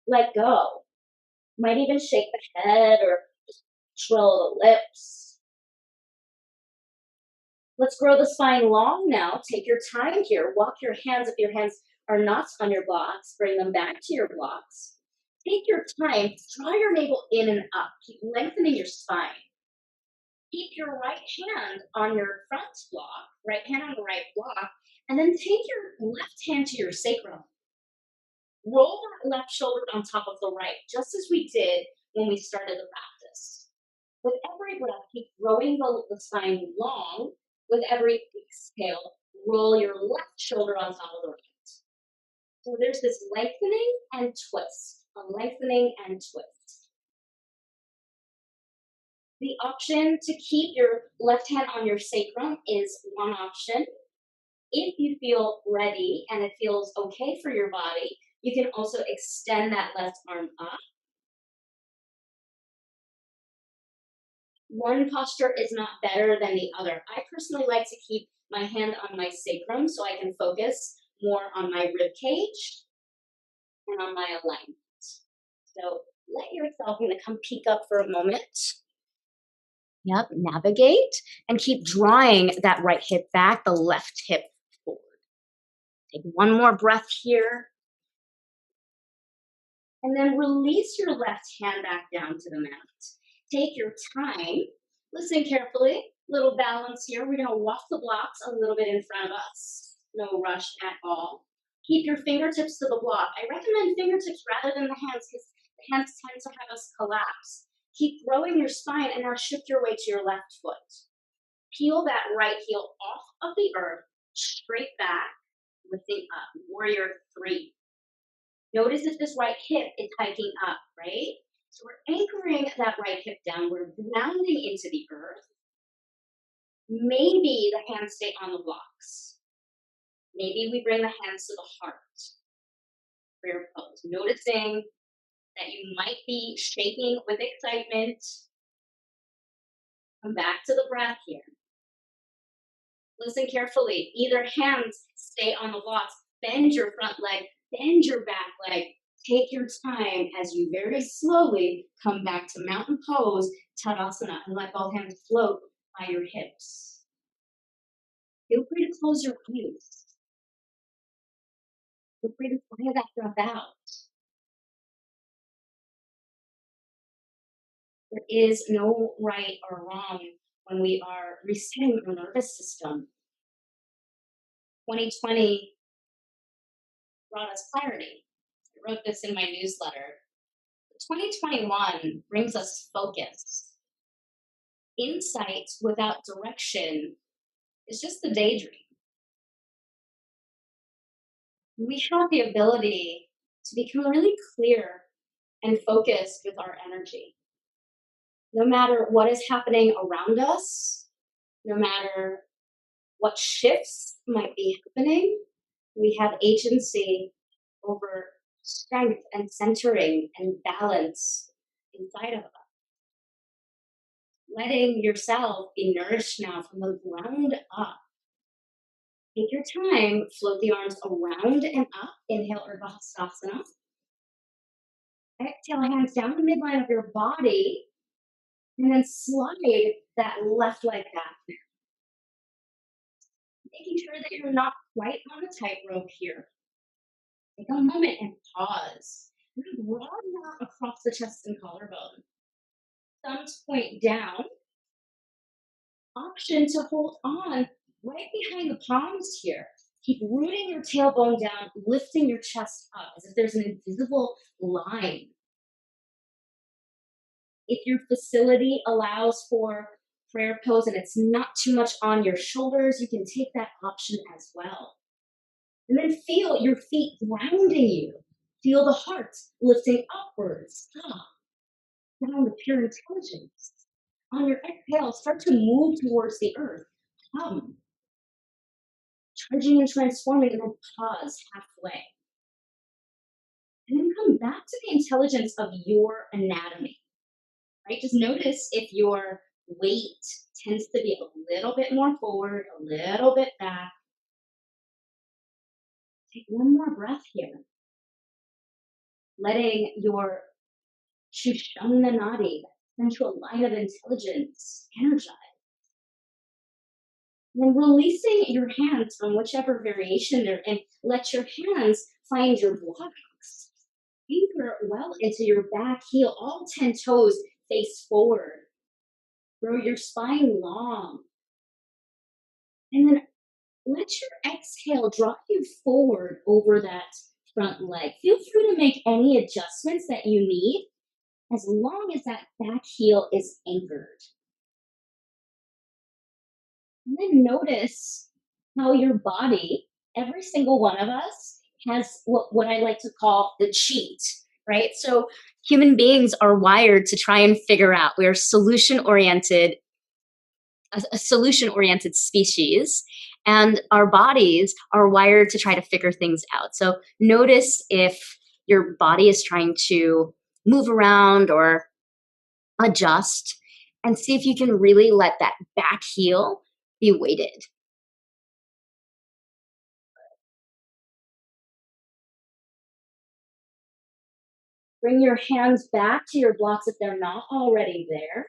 let go. Might even shake the head or just twirl the lips. Let's grow the spine long now. Take your time here. Walk your hands. If your hands are not on your blocks, bring them back to your blocks. Take your time. Draw your navel in and up. Keep lengthening your spine. Keep your right hand on your front block, right hand on the right block, and then take your left hand to your sacrum. Roll that left shoulder on top of the right, just as we did when we started the practice. With every breath, keep growing the spine long. With every exhale, roll your left shoulder on top of the right. So there's this lengthening and twist, a lengthening and twist. The option to keep your left hand on your sacrum is one option. If you feel ready and it feels okay for your body, you can also extend that left arm up. One posture is not better than the other. I personally like to keep my hand on my sacrum so I can focus more on my rib cage and on my alignment. So let yourself, I'm going to come peek up for a moment. Yep, navigate and keep drawing that right hip back, the left hip forward. Take one more breath here. And then release your left hand back down to the mat. Take your time, listen carefully, little balance here. We're gonna walk the blocks a little bit in front of us. No rush at all. Keep your fingertips to the block. I recommend fingertips rather than the hands because the hands tend to have us collapse. Keep growing your spine and now shift your weight to your left foot. Peel that right heel off of the earth, straight back, lifting up, warrior 3. Notice if this right hip is hiking up, right? So we're anchoring that right hip down. We're grounding into the earth. Maybe the hands stay on the blocks. Maybe we bring the hands to the heart. Prayer pose. Noticing that you might be shaking with excitement. Come back to the breath here. Listen carefully. Either hands stay on the blocks. Bend your front leg. Bend your back leg. Take your time as you very slowly come back to mountain pose, tadasana, and let both hands float by your hips. Feel free to close your eyes. Feel free to fire that breath out. There is no right or wrong when we are resetting our nervous system. 2020 brought us clarity. I wrote this in my newsletter. 2021 brings us focus. Insight without direction is just a daydream. We have the ability to become really clear and focused with our energy. No matter what is happening around us, no matter what shifts might be happening, we have agency over strength and centering and balance inside of us. Letting yourself be nourished now from the ground up. Take your time, float the arms around and up. Inhale, Urdhva. Exhale, hands down the midline of your body, and then slide that left leg back. Making sure that you're not quite on a tightrope here. Take a moment and pause. Broaden out across the chest and collarbone. Thumbs point down. Option to hold on right behind the palms here. Keep rooting your tailbone down, lifting your chest up as if there's an invisible line. If your facility allows for prayer pose and it's not too much on your shoulders, you can take that option as well. And then feel your feet grounding you. Feel the heart lifting upwards. Down the pure intelligence. On your exhale, start to move towards the earth. Hum. Charging and transforming, and then pause halfway. And then come back to the intelligence of your anatomy. Right? Just notice if your weight tends to be a little bit more forward, a little bit back. Take one more breath here. Letting your Shushumna Nadi, central line of intelligence, energize. Then releasing your hands from whichever variation they're in, let your hands find your blocks. Anchor well into your back heel, all 10 toes face forward. Grow your spine long. And then let your exhale drop you forward over that front leg. Feel free to make any adjustments that you need as long as that back heel is anchored. And then notice how your body, every single one of us, has what I like to call the cheat, right? So human beings are wired to try and figure out. We are solution-oriented, a solution-oriented species, and our bodies are wired to try to figure things out. So notice if your body is trying to move around or adjust, and see if you can really let that back heel be weighted. Bring your hands back to your blocks if they're not already there.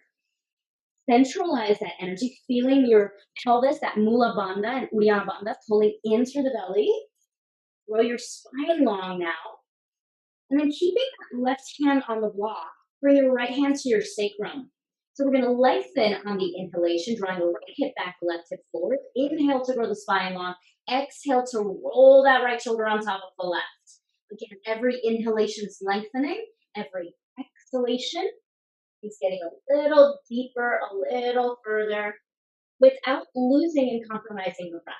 Centralize that energy, feeling your pelvis, that mula bandha and uddiyana bandha, pulling in through the belly. Grow your spine long now. And then keeping that left hand on the block, bring your right hand to your sacrum. So we're going to lengthen on the inhalation, drawing the right hip back, left hip forward. Inhale to grow the spine long. Exhale to roll that right shoulder on top of the left. Again, every inhalation is lengthening. Every exhalation is getting a little deeper, a little further, without losing and compromising the breath.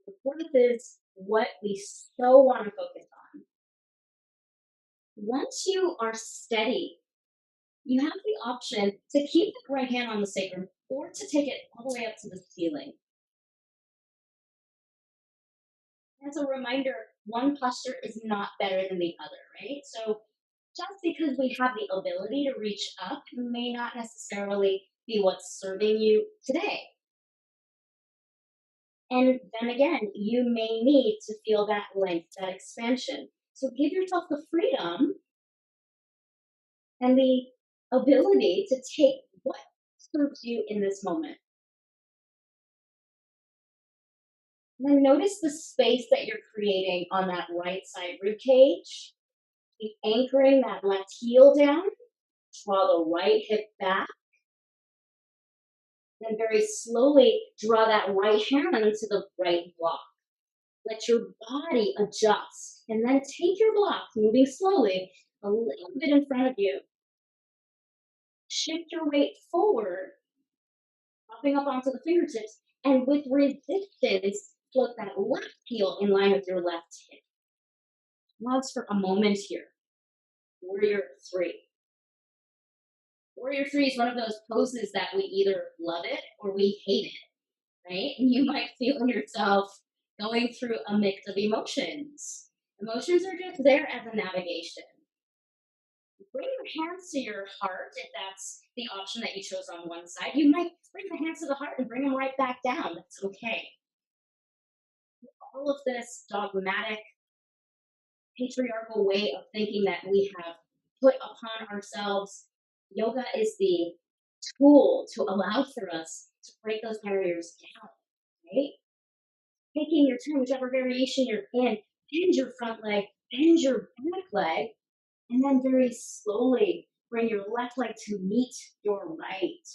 The fourth is what we so want to focus on. Once you are steady, you have the option to keep the right hand on the sacrum or to take it all the way up to the ceiling. As a reminder, one posture is not better than the other, right? So just because we have the ability to reach up may not necessarily be what's serving you today. And then again, you may need to feel that length, that expansion. So give yourself the freedom and the ability to take what serves you in this moment. And then notice the space that you're creating on that right side rib cage. Keep anchoring that left heel down. Draw the right hip back. Then very slowly draw that right hand to the right block. Let your body adjust. And then take your block, moving slowly, a little bit in front of you. Shift your weight forward, popping up onto the fingertips. And with resistance, float that left heel in line with your left hip. Pause for a moment here. Warrior three. Warrior three is one of those poses that we either love it or we hate it, right? And you might feel yourself going through a mix of emotions. Emotions are just there as a navigation. Bring your hands to your heart if that's the option that you chose on one side. You might bring the hands to the heart and bring them right back down. That's okay. All of this dogmatic, patriarchal way of thinking that we have put upon ourselves, yoga is the tool to allow for us to break those barriers down, right? Taking your turn, whichever variation you're in, bend your front leg, bend your back leg, and then very slowly bring your left leg to meet your right.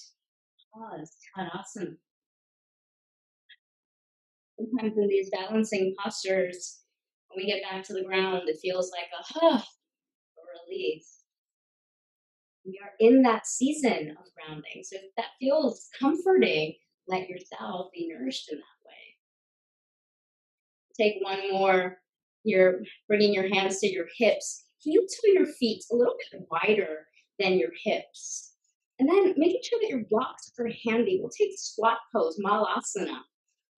Pause, tadasana. Sometimes in these balancing postures, when we get back to the ground, it feels like a release. We are in that season of grounding. So if that feels comforting, let yourself be nourished in that way. Take one more. You're bringing your hands to your hips. Heel to your feet a little bit wider than your hips. And then making sure that your blocks are handy. We'll take squat pose, malasana.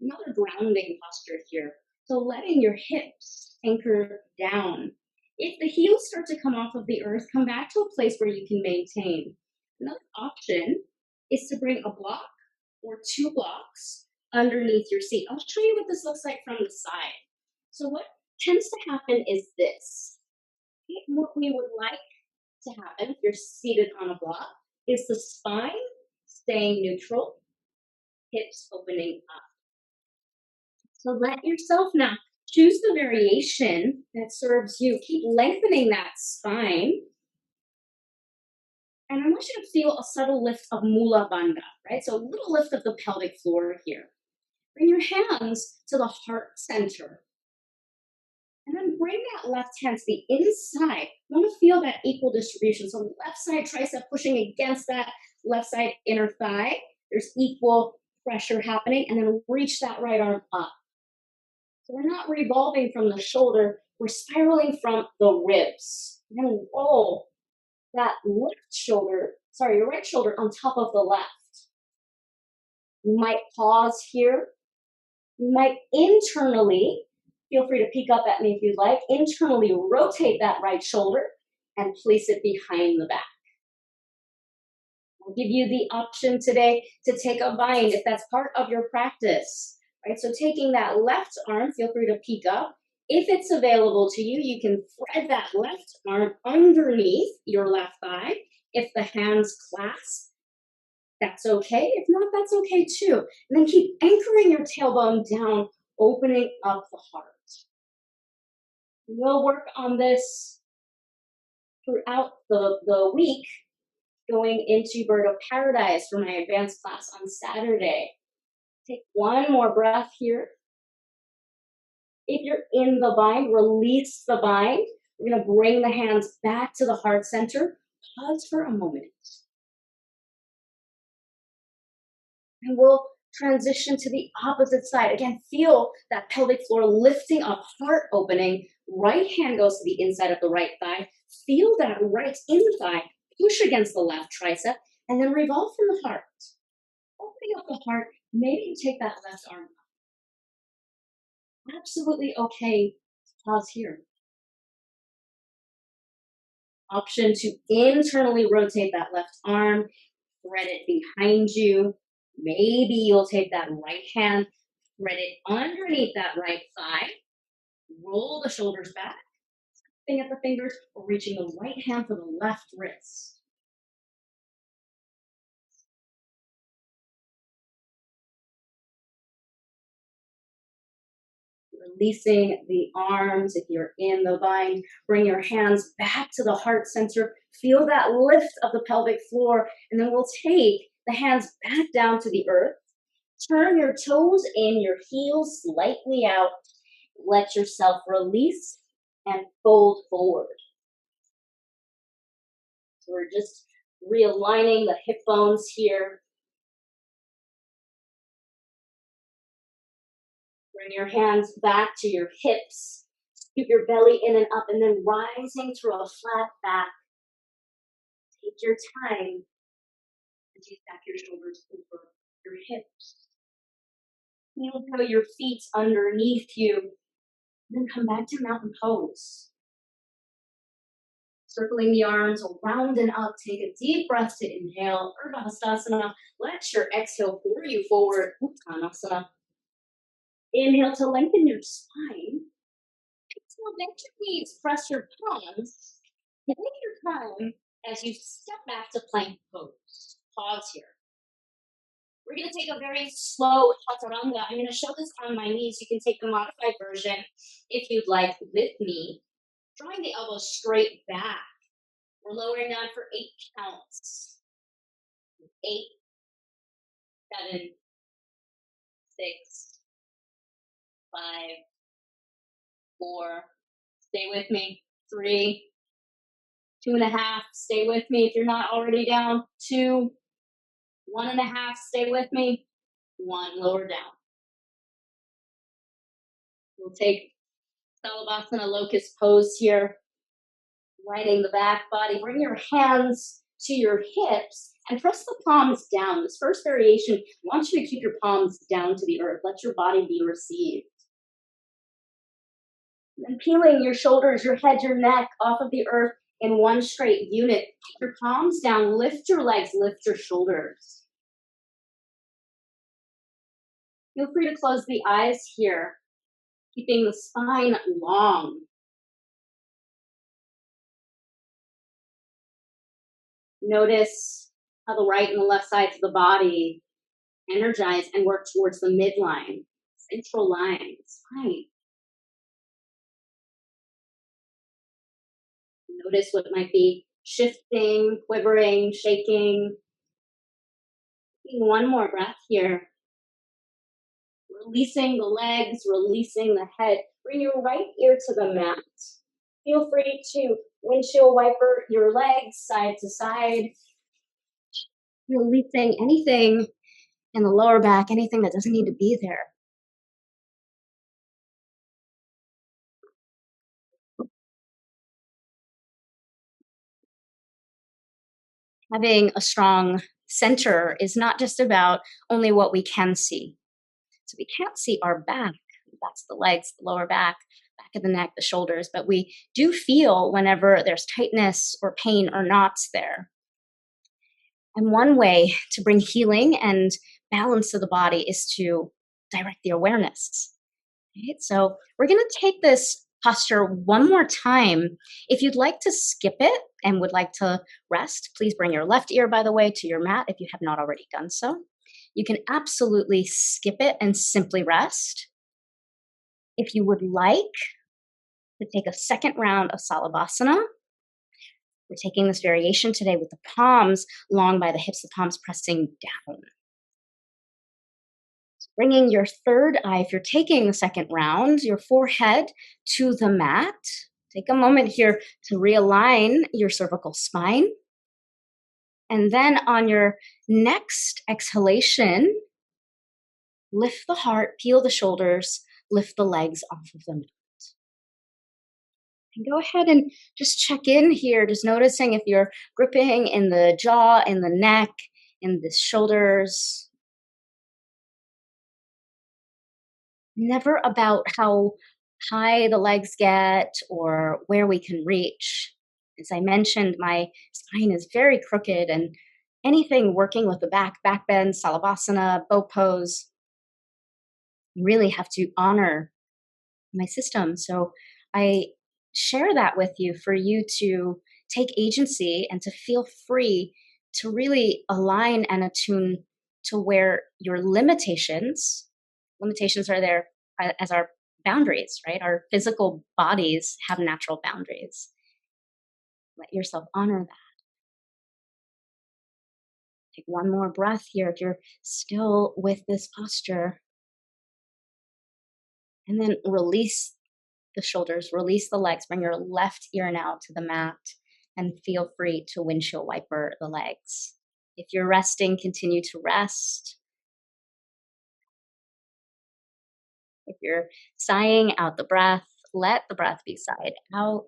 Another grounding posture here. So letting your hips anchor down. If the heels start to come off of the earth, come back to a place where you can maintain. Another option is to bring a block or two blocks underneath your seat. I'll show you what this looks like from the side. So what tends to happen is this. What we would like to happen if you're seated on a block is the spine staying neutral, hips opening up. So let yourself now choose the variation that serves you. Keep lengthening that spine. And I want you to feel a subtle lift of mula bandha, right? So a little lift of the pelvic floor here. Bring your hands to the heart center. And then bring that left hand to the inside. You want to feel that equal distribution. So left side tricep pushing against that left side inner thigh. There's equal pressure happening. And then reach that right arm up. So we're not revolving from the shoulder. We're spiraling from the ribs. And then roll that your right shoulder on top of the left. You might pause here. You might internally, feel free to peek up at me if you'd like, internally rotate that right shoulder and place it behind the back. I'll give you the option today to take a bind if that's part of your practice, right? So taking that left arm, feel free to peek up. If it's available to you, you can thread that left arm underneath your left thigh. If the hands clasp, that's okay. If not, that's okay too. And then keep anchoring your tailbone down, opening up the heart. We'll work on this throughout the week, going into Bird of Paradise for my advanced class on Saturday. Take one more breath here. If you're in the bind, release the bind. We're going to bring the hands back to the heart center. Pause for a moment. And we'll transition to the opposite side. Again, feel that pelvic floor lifting up, heart opening. Right hand goes to the inside of the right thigh. Feel that right inner thigh push against the left tricep, and then revolve from the heart. Opening up the heart, maybe you take that left arm up. Absolutely okay to pause here. Option to internally rotate that left arm, thread it behind you. Maybe you'll take that right hand, thread it underneath that right thigh, roll the shoulders back, tapping at the fingers, or reaching the right hand for the left wrist. Releasing the arms if you're in the bind. Bring your hands back to the heart center. Feel that lift of the pelvic floor, and then we'll take the hands back down to the earth. Turn your toes in, your heels slightly out. Let yourself release and fold forward. So we're just realigning the hip bones here. Bring your hands back to your hips. Keep your belly in and up, and then rising through a flat back. your time as you stack your shoulders over your hips. Feel how your feet's underneath you. Then come back to mountain pose. Circling the arms around and up. Take a deep breath to inhale. Urdhva Hastasana. Let your exhale pour you forward. Uttanasana. Inhale to lengthen your spine. Exhale, bend your knees. Press your palms. Take your time as you step back to plank pose. Pause here. We're going to take a very slow chaturanga. I'm going to show this on my knees. You can take the modified version if you'd like with me. Drawing the elbows straight back. We're lowering down for 8 counts. 8, 7, 6, 5, 4. Stay with me. 3, 2.5. Stay with me if you're not already down. 2, 1.5. Stay with me. 1. Lower down. We'll take Salabhasana locust pose here. Lighting the back body. Bring your hands to your hips and press the palms down. This first variation, I want you to keep your palms down to the earth. Let your body be received. And peeling your shoulders, your head, your neck off of the earth in one straight unit. Keep your palms down. Lift your legs. Lift your shoulders. Feel free to close the eyes here, keeping the spine long. Notice how the right and the left sides of the body energize and work towards the midline, central line, spine. Notice what might be shifting, quivering, shaking. Taking one more breath here. Releasing the legs, releasing the head. Bring your right ear to the mat. Feel free to windshield wiper your legs side to side. Releasing anything in the lower back, anything that doesn't need to be there. Having a strong center is not just about only what we can see. So we can't see our back. That's the legs, the lower back of the neck, the shoulders, but we do feel whenever there's tightness or pain or knots there. And one way to bring healing and balance to the body is to direct the awareness. Right? So we're going to take this posture one more time. If you'd like to skip it and would like to rest, please bring your left ear, by the way, to your mat if you have not already done so. You can absolutely skip it and simply rest. If you would like to take a second round of Salabhasana, we're taking this variation today with the palms long by the hips, the palms pressing down. Bringing your third eye, if you're taking the second round, your forehead to the mat. Take a moment here to realign your cervical spine. And then on your next exhalation, lift the heart, peel the shoulders, lift the legs off of the mat. And go ahead and just check in here, just noticing if you're gripping in the jaw, in the neck, in the shoulders. Never about how high the legs get or where we can reach. As I mentioned, my spine is very crooked, and anything working with the backbend, Salabhasana, bow pose, really have to honor my system. So I share that with you for you to take agency and to feel free to really align and attune to where your limitations are there as our boundaries, right? Our physical bodies have natural boundaries. Let yourself honor that. Take one more breath here if you're still with this posture. And then release the shoulders, release the legs. Bring your left ear now to the mat and feel free to windshield wiper the legs. If you're resting, continue to rest. If you're sighing out the breath, let the breath be sighed out.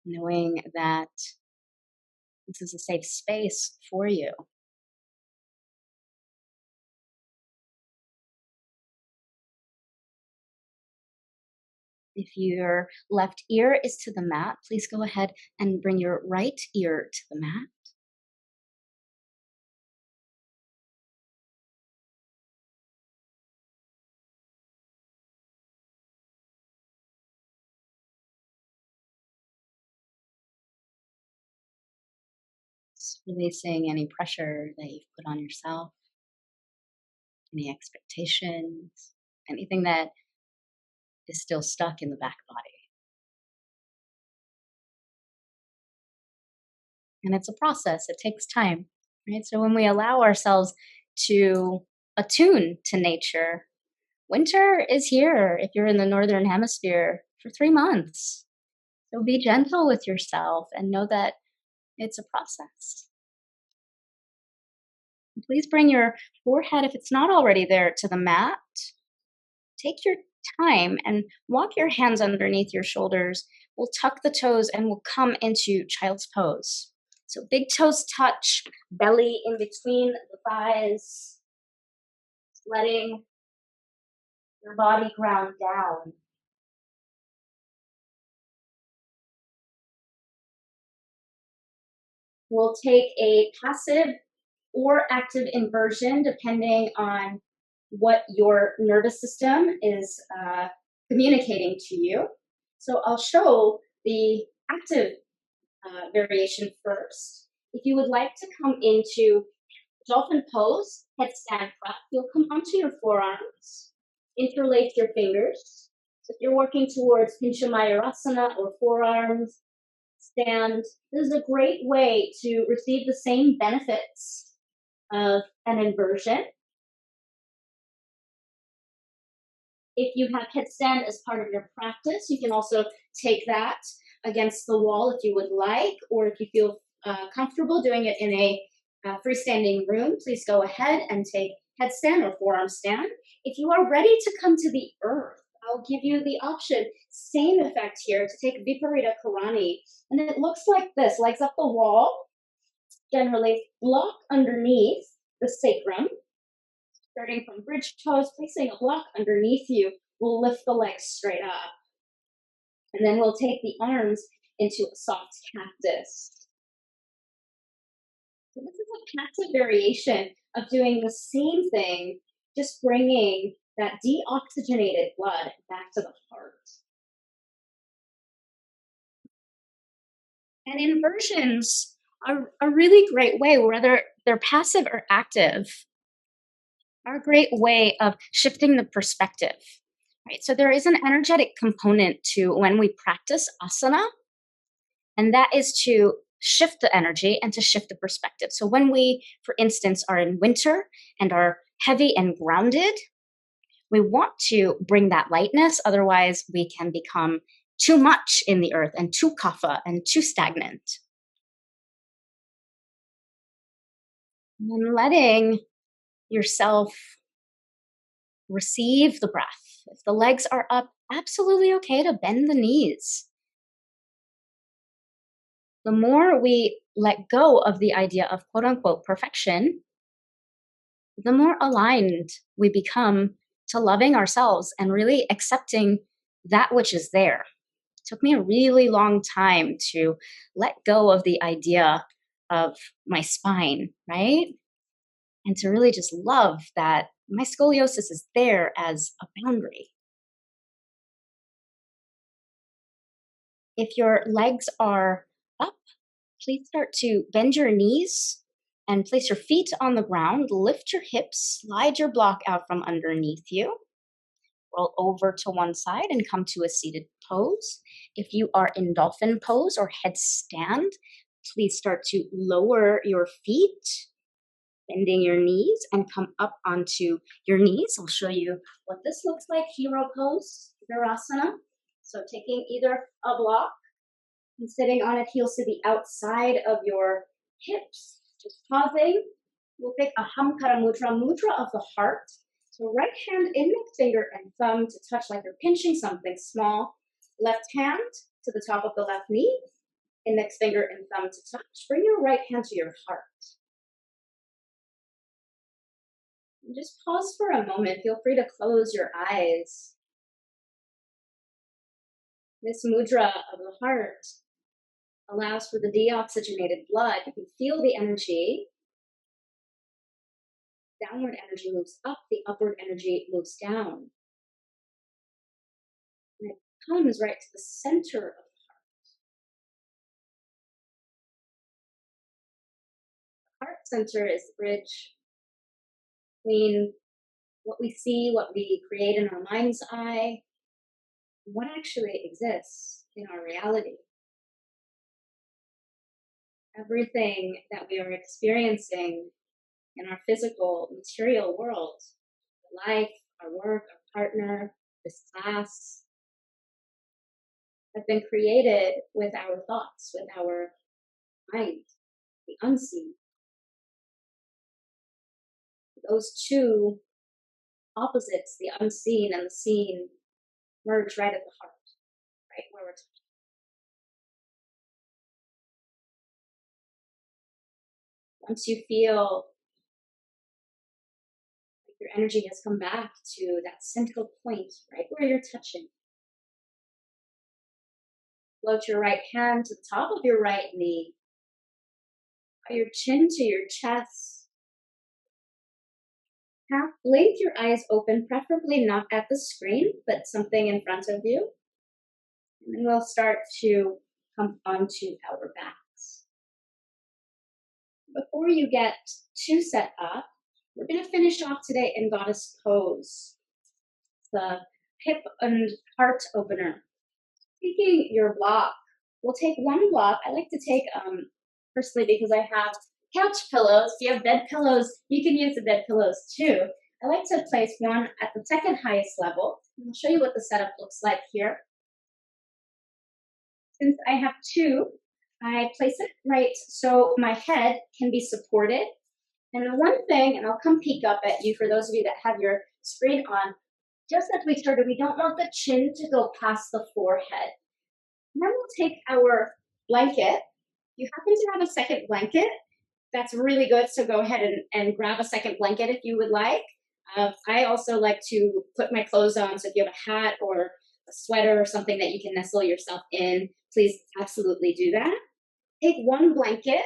knowing that this is a safe space for you. If your left ear is to the mat, please go ahead and bring your right ear to the mat. Just releasing any pressure that you've put on yourself, any expectations, anything that is still stuck in the back body. And it's a process, it takes time, right? So when we allow ourselves to attune to nature, winter is here if you're in the northern hemisphere for 3 months. So be gentle with yourself and know that it's a process. Please bring your forehead, if it's not already there, to the mat. Take your time and walk your hands underneath your shoulders. We'll tuck the toes and we'll come into child's pose. So big toes touch, belly in between the thighs, letting your body ground down. We'll take a passive or active inversion depending on what your nervous system is communicating to you. So I'll show the active variation first. If you would like to come into dolphin pose, headstand prep, you'll come onto your forearms, interlace your fingers. So if you're working towards Pincha Mayurasana or forearms, stand. This is a great way to receive the same benefits of an inversion. If you have headstand as part of your practice, you can also take that against the wall if you would like, or if you feel comfortable doing it in a freestanding room, please go ahead and take headstand or forearm stand. If you are ready to come to the earth, I'll give you the option, same effect here, to take viparita karani. And it looks like this, legs up the wall, generally block underneath the sacrum. Starting from bridge toes, placing a block underneath you, we'll lift the legs straight up. And then we'll take the arms into a soft cactus. So this is a passive variation of doing the same thing, just bringing that deoxygenated blood back to the heart. And inversions are a really great way, whether they're passive or active, are a great way of shifting the perspective, right? So there is an energetic component to when we practice asana, and that is to shift the energy and to shift the perspective. So when we, for instance, are in winter and are heavy and grounded, we want to bring that lightness. Otherwise, we can become too much in the earth and too kapha and too stagnant. And letting yourself receive the breath. If the legs are up, absolutely okay to bend the knees. The more we let go of the idea of quote unquote perfection, the more aligned we become to loving ourselves and really accepting that which is there. It took me a really long time to let go of the idea of my spine, right? And to really just love that my scoliosis is there as a boundary. If your legs are up, please start to bend your knees and place your feet on the ground. Lift your hips, slide your block out from underneath you. Roll over to one side and come to a seated pose. If you are in dolphin pose or headstand, please start to lower your feet, bending your knees, and come up onto your knees. I'll show you what this looks like. Hero pose, Virasana. So taking either a block and sitting on it, heels to the outside of your hips. Just pausing. We'll take ahamkhara mudra, mudra of the heart. So right hand, index finger and thumb to touch like you're pinching something small. Left hand to the top of the left knee. index finger and thumb to touch. Bring your right hand to your heart. And just pause for a moment. Feel free to close your eyes. This mudra of the heart allows for the deoxygenated blood. You can feel the energy. Downward energy moves up, the upward energy moves down. And it comes right to the center of the heart. The heart center is the bridge between what we see, what we create in our mind's eye, what actually exists in our reality. Everything that we are experiencing in our physical, material world, life, our work, our partner, this class, have been created with our thoughts, with our mind, the unseen. Those two opposites, the unseen and the seen, merge right at the heart, right where we're touching. Once you feel like your energy has come back to that central point, right where you're touching, float your right hand to the top of your right knee, draw your chin to your chest. Blink your eyes open, preferably not at the screen, but something in front of you. And then we'll start to come onto our backs. Before you get too set up, we're going to finish off today in goddess pose. The hip and heart opener. Taking your block, we'll take one block. I like to take, personally, because I have couch pillows. If you have bed pillows, you can use the bed pillows too. I like to place one at the second highest level. I'll show you what the setup looks like here. Since I have two, I place it right so my head can be supported. And the one thing, and I'll come peek up at you for those of you that have your screen on, just as we started, we don't want the chin to go past the forehead. And then we'll take our blanket. You happen to have a second blanket, that's really good. So go ahead and grab a second blanket if you would like. I also like to put my clothes on. So if you have a hat or a sweater or something that you can nestle yourself in, please absolutely do that. Take one blanket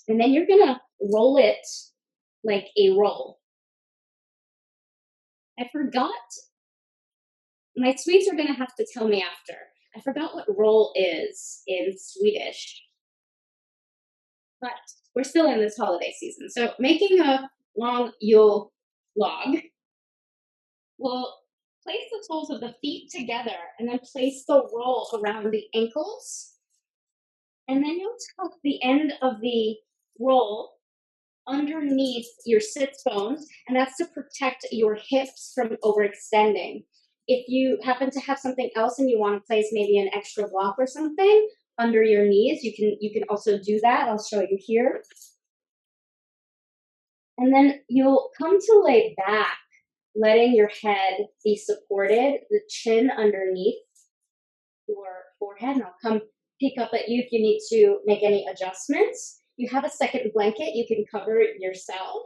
and then you're gonna roll it like a roll. I forgot, my Swedes are gonna have to tell me after. I forgot what roll is in Swedish, but we're still in this holiday season. So making a long Yule log, we'll place the soles of the feet together and then place the roll around the ankles. And then you'll tuck the end of the roll underneath your sits bones, and that's to protect your hips from overextending. If you happen to have something else and you want to place maybe an extra block or something under your knees, you can also do that. I'll show you here. And then you'll come to lay back, letting your head be supported, the chin underneath your forehead. And I'll come peek up at you if you need to make any adjustments. You have a second blanket, you can cover it yourself.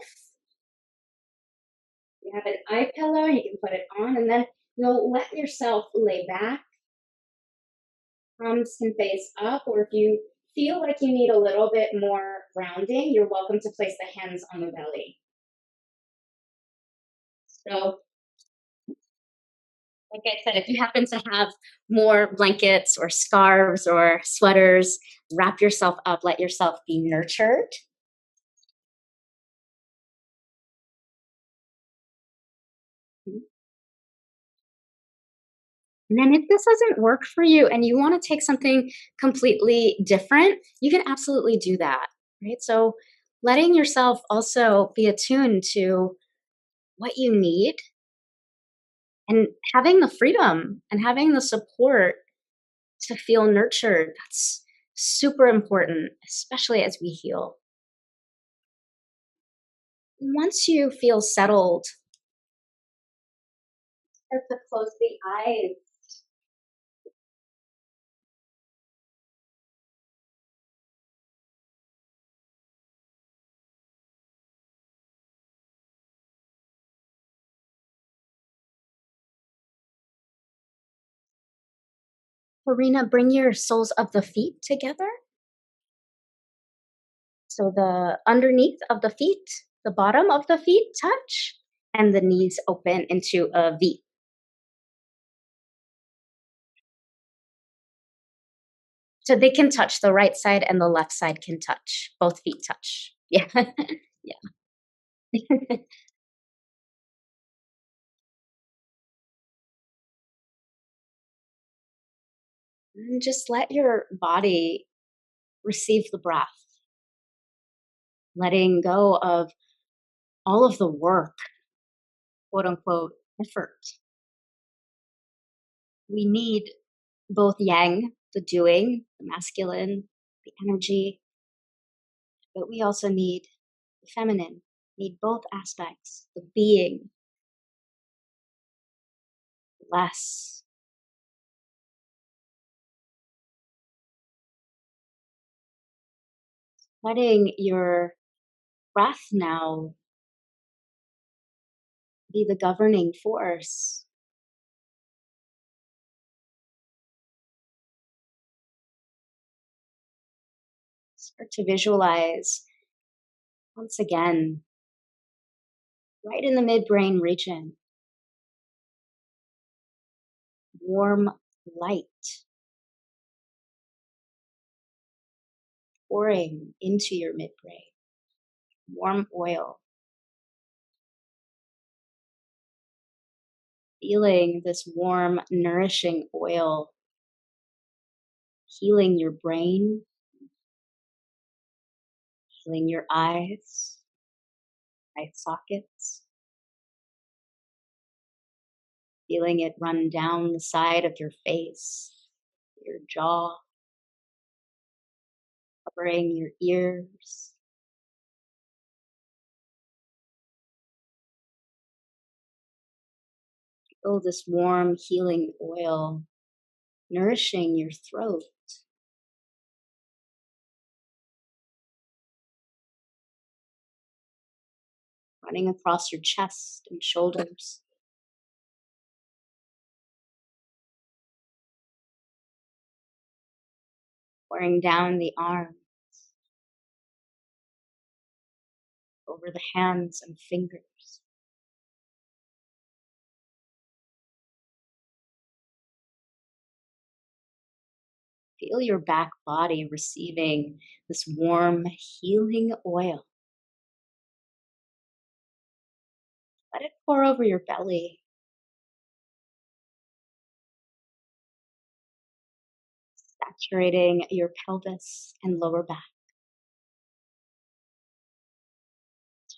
You have an eye pillow, you can put it on, and then you'll let yourself lay back. Palms can face up, or if you feel like you need a little bit more grounding, you're welcome to place the hands on the belly. So, like I said, if you happen to have more blankets or scarves or sweaters, wrap yourself up, let yourself be nurtured. And then if this doesn't work for you and you want to take something completely different, you can absolutely do that, right? So letting yourself also be attuned to what you need and having the freedom and having the support to feel nurtured, that's super important, especially as we heal. Once you feel settled, start to close the eyes. Karina, bring your soles of the feet together. So the underneath of the feet, the bottom of the feet touch, and the knees open into a V. So they can touch. The right side and the left side can touch. Both feet touch. Yeah. Yeah. And just let your body receive the breath, letting go of all of the work, quote unquote, effort. We need both yang, the doing, the masculine, the energy, but we also need the feminine, need both aspects, the being, less. Letting your breath now be the governing force. Start to visualize once again, right in the midbrain region, warm light pouring into your midbrain, warm oil. Feeling this warm, nourishing oil healing your brain, healing your eyes, eye sockets, feeling it run down the side of your face, your jaw, covering your ears. Feel this warm, healing oil nourishing your throat. Running across your chest and shoulders. Pouring down the arms, over the hands and fingers. Feel your back body receiving this warm, healing oil. Let it pour over your belly. Saturating your pelvis and lower back.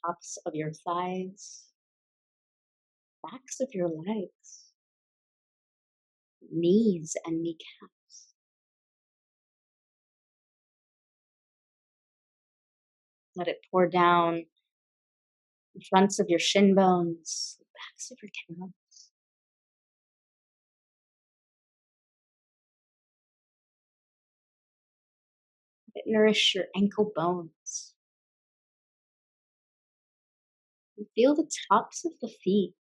Tops of your thighs. Backs of your legs. Knees and kneecaps. Let it pour down the fronts of your shin bones, the backs of your calves. Let it nourish your ankle bones. And feel the tops of the feet,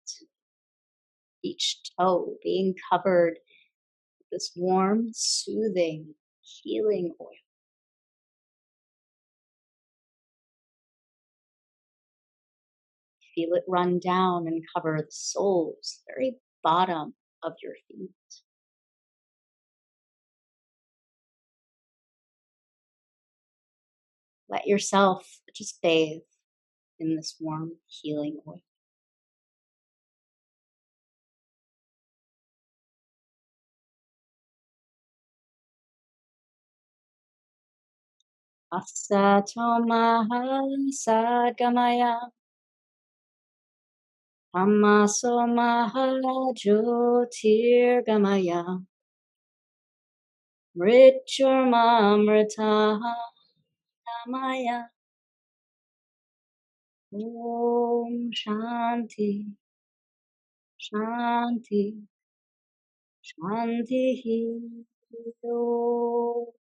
each toe being covered with this warm, soothing, healing oil. Feel it run down and cover the soles, very bottom of your feet. Let yourself just bathe in this warm, healing oil. Asato sadgamaya, tamaso jyotirgamaya, mrityurmamritamaya. Om Shanti, Shanti, Shanti. Om.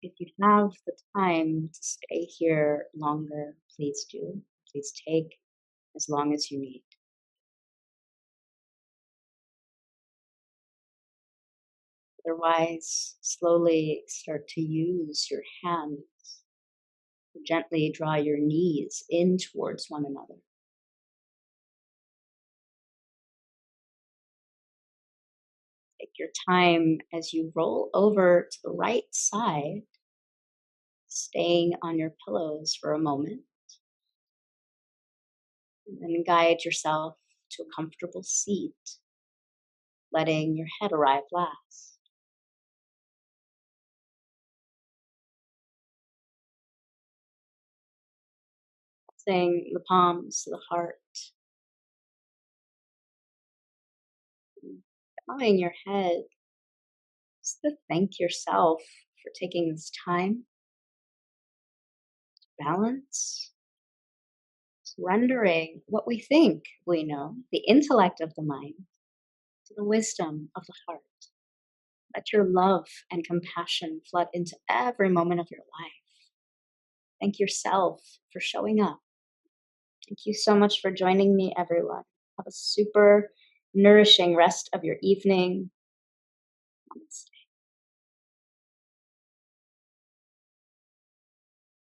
If you have the time to stay here longer, please do. Please take as long as you need. Otherwise, slowly start to use your hands to gently draw your knees in towards one another. Take your time as you roll over to the right side, staying on your pillows for a moment, and then guide yourself to a comfortable seat, letting your head arrive last. Pressing the palms to the heart, bowing your head just to thank yourself for taking this time to balance, surrendering what we think we know, the intellect of the mind, to the wisdom of the heart. Let your love and compassion flood into every moment of your life. Thank yourself for showing up. Thank you so much for joining me, everyone. Have a super nourishing rest of your evening.